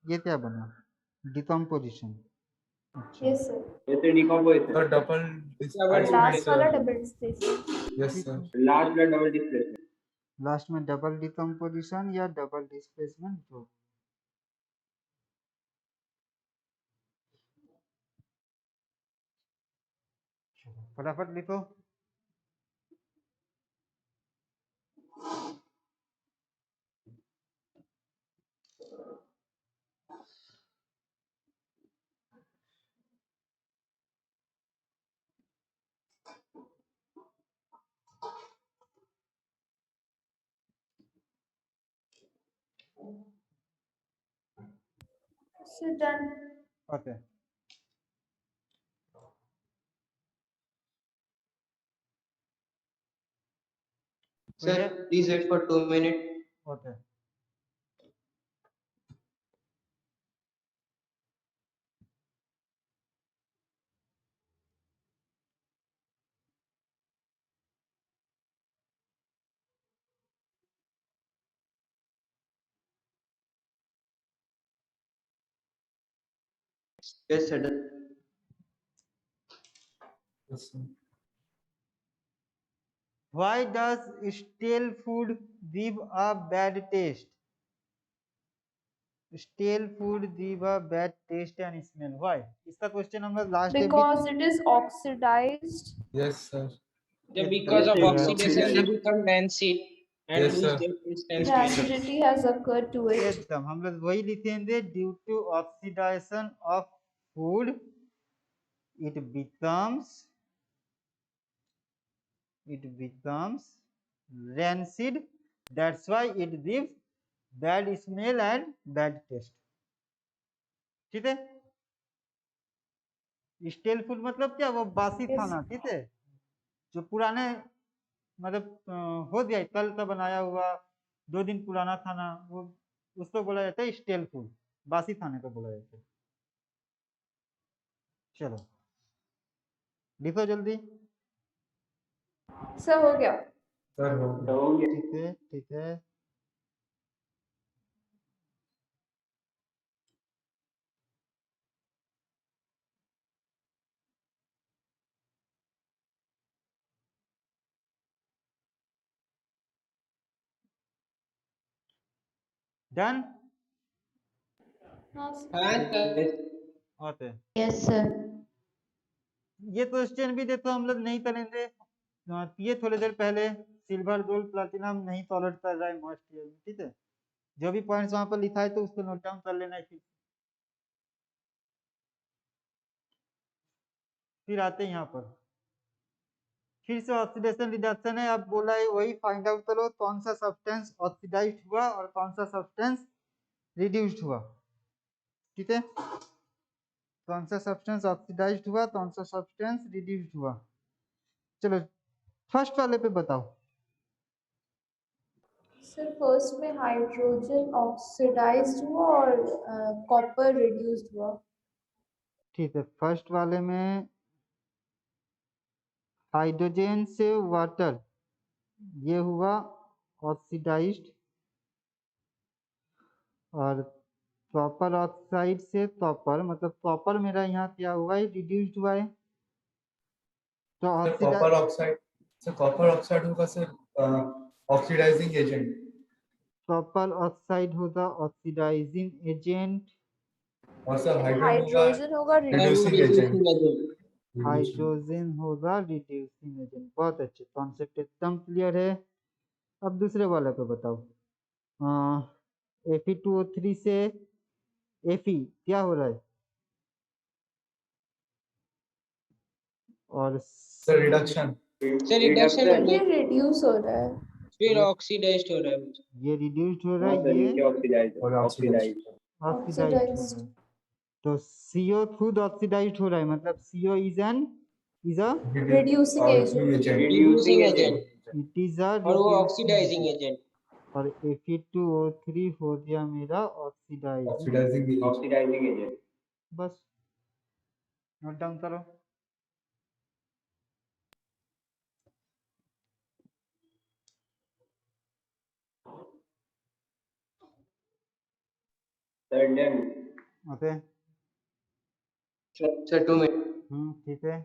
ये क्या बना? डिकम्पोजिशन। अच्छा, Yes, sir. The double Double Last sir. वाला double displacement. Yes, ठीक sir. है, Last में double displacement. लास्ट में डबल डिकम्पोजिशन या डबल डिस्प्लेसमेंट जो। चलो फटाफट लिखो। So done. Okay, Sir, please wait for 2 minutes. Okay. Yes, sir. Yes, sir. Why does stale food give a bad taste? Stale food give a bad taste and smell. Why? इसका question हम लोग last Because it is oxidized. Yes, sir. Yeah, because of Yes, oxidation, they become rancid and Yes, lose sir. their taste and The smell. acidity has occurred to it. एकदम हम लोग वही लिखेंगे, due to oxidisation of food it becomes rancid, that's why it gives bad smell and bad taste, ठीक है। Stele food मतलब क्या? वो बासी Yes. खाना, ठीक है, जो पुराने मतलब हो गया, कल का बनाया हुआ, 2 दिन पुराना खाना, वो उसको बोला जाता है स्टेल फूड, बासी खाने को बोला जाता है। चलो लिखो जल्दी। Sir, हो गया. Sir, हो गया. ठीक है, ठीक है, डन। हाँ, sir. हाँ, sir. Okay, Yes, sir. ये क्वेश्चन भी देखो हम लोग नहीं करेंगे, ये थोड़ी देर पहले सिल्वर गोल्ड प्लैटिनम नहीं टॉलरेट कर रहा है मोस्ट ईयर में, ठीक है, जो भी पॉइंट्स वहां पर लिखा है तो उसको नोट डाउन कर लेना है। फिर आते हैं यहाँ पर, फिर से ऑक्सीडेशन रिडक्शन है। अब बोला है वही फाइंड आउट करो कौन सा सब्सटेंस ऑक्सीडाइज्ड हुआ और कौन सा सब्सटेंस रिड्यूस्ड हुआ, ठीक है, कौन सा सब्सटेंस ऑक्सीडाइज्ड हुआ, कौन सा सब्सटेंस रिड्यूस्ड हुआ। चलो फर्स्ट वाले पे बताओ। Sir, first में हाइड्रोजन ऑक्सीडाइज्ड हुआ और कॉपर रिड्यूस्ड हुआ. ठीक है, फर्स्ट वाले में हाइड्रोजन से वाटर ये हुआ ऑक्सीडाइज्ड, और कॉपर ऑक्साइड से कॉपर, मतलब कॉपर मेरा यहाँ क्या हुआ है, रिड्यूस्ड हुआ है। तो Sir, oxidise copper oxide. Sir, copper oxide होगा sir oxidizing agent. Copper oxide होगा ऑक्सीडाइजिंग एजेंट, और सर हाइड्रोजन होगा हाइड्रोजन होगा रिड्यूसिंग एजेंट। हाइड्रोजन होगा रिड्यूसिंग एजेंट। बहुत अच्छे, कॉन्सेप्ट एकदम क्लियर है। अब दूसरे वाले पे बताओ। Fe2O3 से Fe क्या हो रहा है? और सर रिडक्शन। सर रिडक्शन ये रिड्यूस हो रहा है। फिर ऑक्सीडाइज्ड हो रहा है। ये रिड्यूस्ड हो रहा है, ये और ऑक्सीडाइज। ऑक्सीडाइज्ड हो रहा है। तो CO खुद ऑक्सीडाइज्ड हो रहा है, मतलब CO is a Reducing agent। Reducing agent it is a और वो ऑक्सीडाइजिंग एजेंट। और Fe2O3 हो गया मेरा ऑक्सीडाइजिंग। Oxidising agent. बस नोट डाउन करो। Sir done. Okay, sir 2 minute. ठीक है।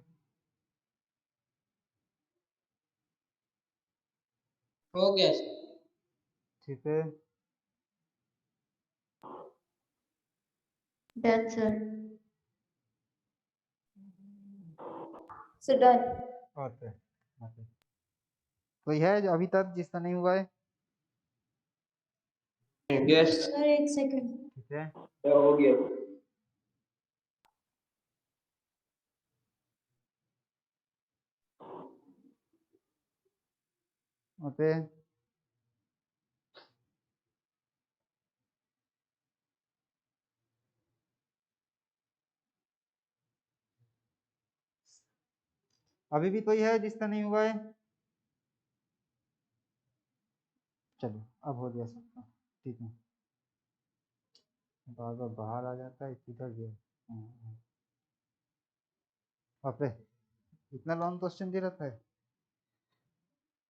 हो गया सर। ठीक है, Done, sir. So done. Okay okay. कोई है जो अभी तक जिसका नहीं हुआ है? यस Sir, एक second. ठीक है, सर हो गया। ओके। अभी भी कोई है जिसका नहीं हुआ है? चलो अब हो गया सबका। ठीक है, बार बार बाहर आ जाता है, किधर गया? बापरे, इतना लॉन्ग क्वेश्चन दे रखा है।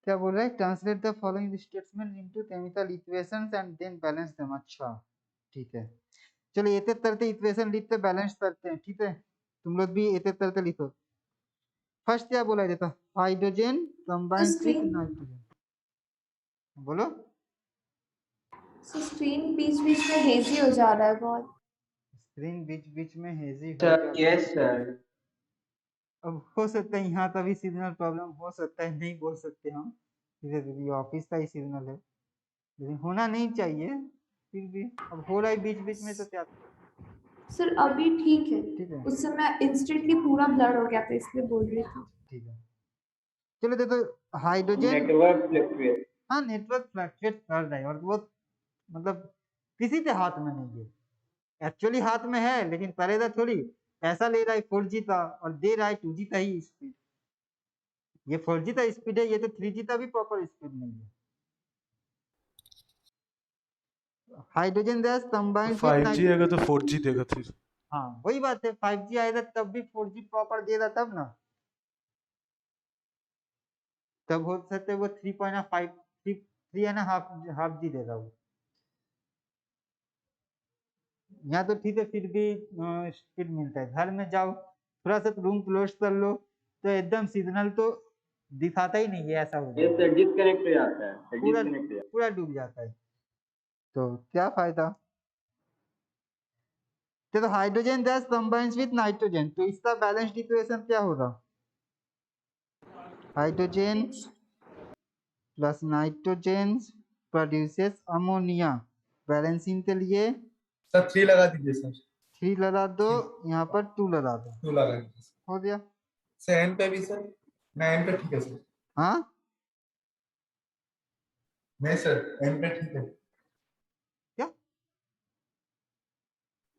क्या बोल रहा है? Translate the following statement into chemical equations and then balance them. अच्छा ठीक है, चलो एक एक करके इक्वेशन लिखते बैलेंस करते हैं। ठीक है, तुम लोग भी एक एक करके लिखो। फर्स्ट क्या बोला देता? Hydrogen combined with screen- nitrogen. बोलो। So screen बीच बीच में hazy हो जा रहा है बहुत। स्क्रीन बीच बीच में हेजी हो सर जाता है। Yes sir. अब हो सकता है यहाँ तभी सिग्नल प्रॉब्लम हो सकता है, नहीं बोल सकते हम। धीरे धीरे ऑफिस का ही सिग्नल है, लेकिन होना नहीं चाहिए, फिर भी अब हो रहा है बीच बीच में तो क्या। Sir अभी ठीक ठीक है। है, उस समय instantly पूरा blur हो गया था इसलिए बोल रही थी। ठीक है। चलो देखो, हाइड्रोजन नेटवर्क फ्लक्चुएट। हाँ नेटवर्क फ्लक्चुएट कर रहा है, और वो मतलब किसी के हाथ में नहीं है। एक्चुअली हाथ में है लेकिन करेगा थोड़ी। ऐसा ले रहा है 4G का और दे रहा है 2G का ही स्पीड। ये 4G का स्पीड है, ये तो 3G का भी प्रॉपर स्पीड नहीं है। Hydrogen gas combined with 5G आएगा तो 4G देगा फिर। हाँ वही बात है, 5G आएगा तब भी 4G प्रॉपर देगा तब ना। तब हो सकता है वो 3.5 3.5 G देगा वो। यहाँ तो ठीक है, फिर भी स्पीड मिलता है। घर में जाओ, थोड़ा सा रूम क्लोज कर लो तो एकदम सिग्नल तो दिखाता ही नहीं है, ऐसा हो जाता है। डिस्कनेक्ट हो जाता है। पूरा पूरा डूब जाता है, तो क्या फायदा। तो hydrogen gas combines with nitrogen, तो इसका बैलेंस्ड इक्वेशन क्या होगा? Hydrogen plus nitrogen produces ammonia. Balancing के लिए सर 3 लगा दीजिए सर। 3 लगा दो, यहाँ पर 2 लगा दो, 2 लगा दीजिए। हो गया। सर एन पे भी सर। मैं एन पे ठीक है सर। हाँ नहीं सर एन पे ठीक है। क्या?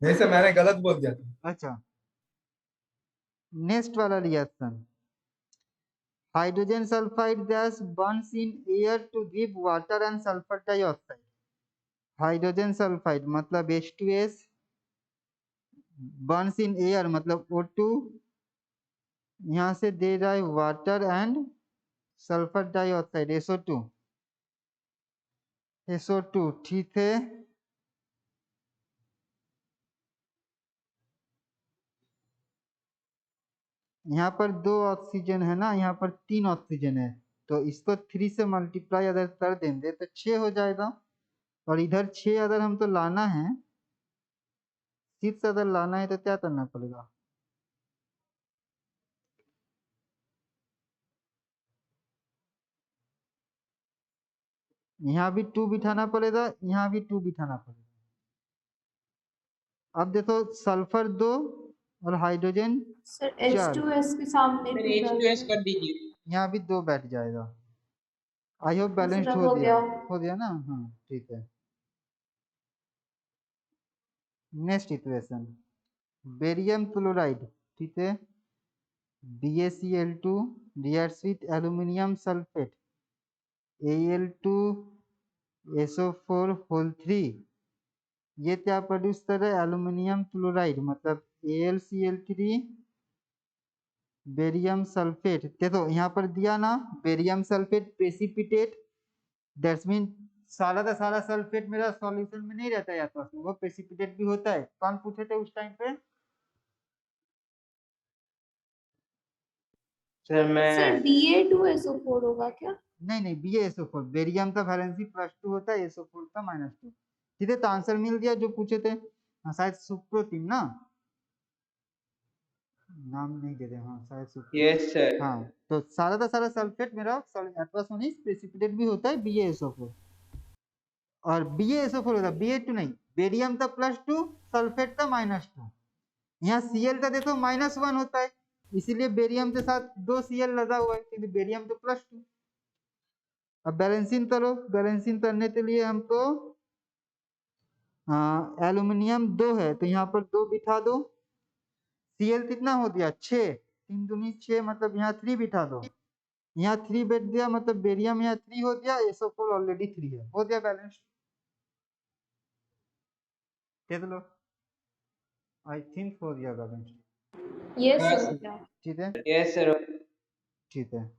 नहीं सर मैंने गलत बोल दिया था। अच्छा, नेक्स्ट वाला reaction, hydrogen sulphide gas burns in air to give water and sulphur dioxide. Hydrogen sulphide मतलब H2S, बर्न्स इन एयर मतलब O2, यहाँ से दे रहा है water and sulphur dioxide SO2। SO2 ठीक है, यहाँ पर 2 ऑक्सीजन है ना, यहाँ पर 3 ऑक्सीजन है, तो इसको 3 से मल्टीप्लाई अगर कर देंगे तो 6 हो जाएगा। और इधर 6 अगर हमको लाना है शीर्ष अगर लाना है तो क्या करना पड़ेगा? यहाँ भी 2 बिठाना पड़ेगा, यहाँ भी 2 बिठाना पड़ेगा। अब देखो सल्फर 2 और हाइड्रोजन सर 4, H2S के सामने फिर 2 डाल H2S दो। कर दीजिए। यहाँ भी 2 बैठ जाएगा। आई होप हाँ, बैलेंस्ड सर, हो हो गया, गया। हो गया ना? हाँ ठीक है। नेक्स्ट इक्वेशन, बेरियम क्लोराइड, ठीक है, BaCl2 reacts with aluminium sulfate Al2SO4 whole 3, ये क्या प्रोड्यूस कर रहा है? एल्यूमिनियम क्लोराइड, मतलब AlCl3 बेरियम सल्फेट। देखो यहाँ पर दिया ना barium sulphate precipitate, that's mean सारा का सारा सल्फेट मेरा सॉल्यूशन में नहीं रहता है, या तो वो प्रेसिपिटेट भी होता है। कौन पूछे थे उस टाइम पे? सर सर मैं Ba2SO4 होगा क्या? नहीं नहीं, BaSO4, बेरियम का वैलेंसी +2 होता है, SO4 का -2। ठीक है, तो आंसर मिल गया जो पूछे थे। हाँ शायद सुप्रोतिन ना, नाम नहीं दे रहे, हाँ शायद सुप्रोतिन। Yes sir. हाँ, तो सारा का सारा सल्फेट मेरा एक्वस होनी प्रेसिपिटेट भी होता है, BaSO4। और BaSO4 होता है, Ba2 नहीं, बेरियम का +2, सल्फेट का -2। यहाँ Cl का देखो -1 होता है, इसीलिए बेरियम के साथ 2 Cl लगा हुआ है, क्योंकि बेरियम तो +2। अब बैलेंसिंग करो, बैलेंसिंग करने के लिए हमको एल्यूमिनियम 2 है तो यहाँ पर 2 बिठा दो। Cl कितना हो गया? 6, 3 दूनी 6, मतलब यहाँ 3 बिठा दो। यहाँ 3 बैठ गया, मतलब बेरियम यहाँ 3 हो गया, SO4 ऑलरेडी 3 है, हो गया बैलेंस। देख लो, आई थिंक हो गया बैलेंस। यस हाँ हो सर। गया। ठीक है, यस सर। ठीक है।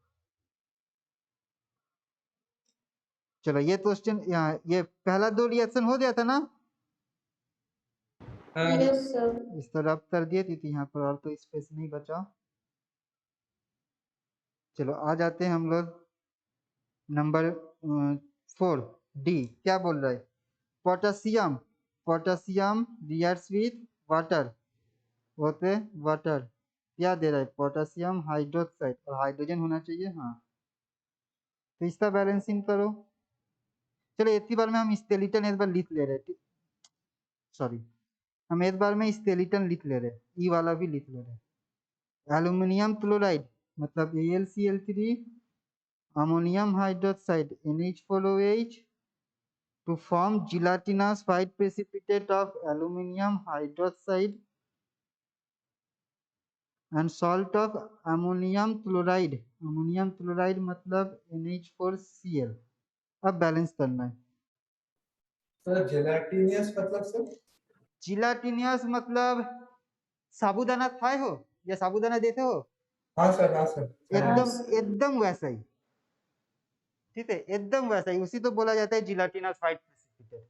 चलो ये क्वेश्चन, ये पहला 2 रिएक्शन हो गया था ना, हाँ यस सर। इस तरह अब कर दिए थी यहाँ पर, और तो स्पेस नहीं बचा। चलो आ जाते हैं हम लोग नंबर 4 डी। क्या बोल रहा है? Potassium, potassium reacts with water, होते वाटर, क्या दे रहा है? पोटेशियम हाइड्रोक्साइड, और हाइड्रोजन होना चाहिए। हाँ, तो इसका बैलेंसिंग करो। चलो एक ही बार में हम स्केलेटन एक बार लिख ले रहे हैं, सॉरी, हम एक बार में स्केलेटन लिख ले रहे हैं, ई वाला भी लिख ले रहे हैं। एल्यूमिनियम क्लोराइड मतलब AlCl3 ammonium hydroxide NH4OH to form gelatinous white precipitate of aluminium hydroxide and salt of ammonium chloride, ammonium chloride मतलब NH4Cl। अब बैलेंस करना है। सर जेलाटिनियस मतलब सर? जिलाटिनियस मतलब साबूदाना खाए हो या साबूदाना देते हो? हाँ सर, हाँ सर। एकदम हाँ। एकदम वैसा ही, ठीक है, एकदम वैसा ही, उसी तो बोला जाता है जिलाटिनस व्हाइट प्रेसिपिटेट।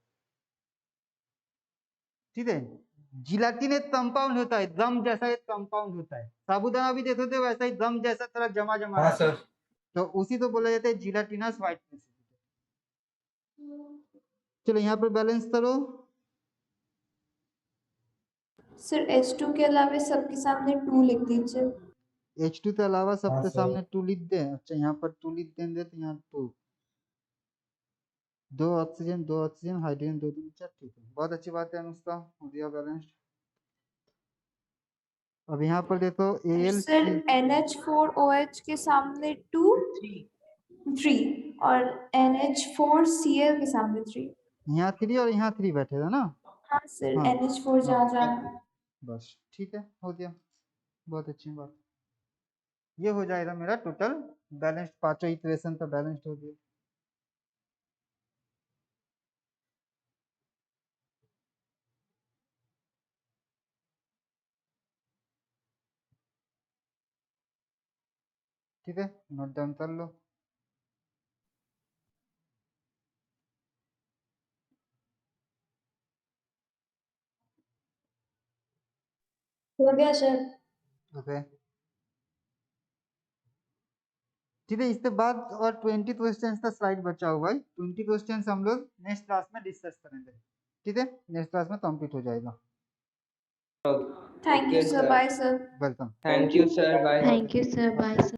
ठीक है, जिलाटिन एक कंपाउंड होता है, गम जैसा एक कंपाउंड होता है। साबूदाना भी देखो तो वैसा ही गम जैसा थोड़ा जमा जमा हाँ रहता है, सर। तो उसी तो बोला जाता है जिलाटिनस व्हाइट प्रेसिपिटेट। चलो यहाँ पर बैलेंस करो। सर H2 के अलावा सबके सामने 2 लिख दीजिए। H2 के अलावा हाँ सबके सर। सामने 2 लिख दे। अच्छा यहाँ पर 2 लिख देंगे तो यहाँ 2, 2 ऑक्सीजन, 2 ऑक्सीजन, हाइड्रोजन 2 2 4, ठीक है, बहुत अच्छी बात है अनुष्का, हो गया बैलेंस्ड। अब यहाँ पर देखो सर AlC, NH4OH के सामने 2 3 और NH4Cl के सामने 3। यहाँ 3 और यहाँ 3 बैठेगा ना? हाँ सर, हाँ NH4 जहाँ जहाँ है। बस ठीक है, हो गया, बहुत अच्छी बात। ये हो जाएगा मेरा टोटल बैलेंस्ड, पांचों इक्वेशन का बैलेंस्ड हो गया। ठीक है, नोट डाउन कर लो। हो गया सर। ओके, ठीक है, इसके बाद और 20 क्वेश्चन का स्लाइड बचा हुआ है। 20 क्वेश्चन हम लोग नेक्स्ट क्लास में डिस्कस करेंगे। ठीक है, नेक्स्ट क्लास में कंप्लीट हो जाएगा। Thank you, Okay, sir. sir. Bye, sir. Welcome. Thank you, sir. Bye. Thank you, sir. Bye, sir.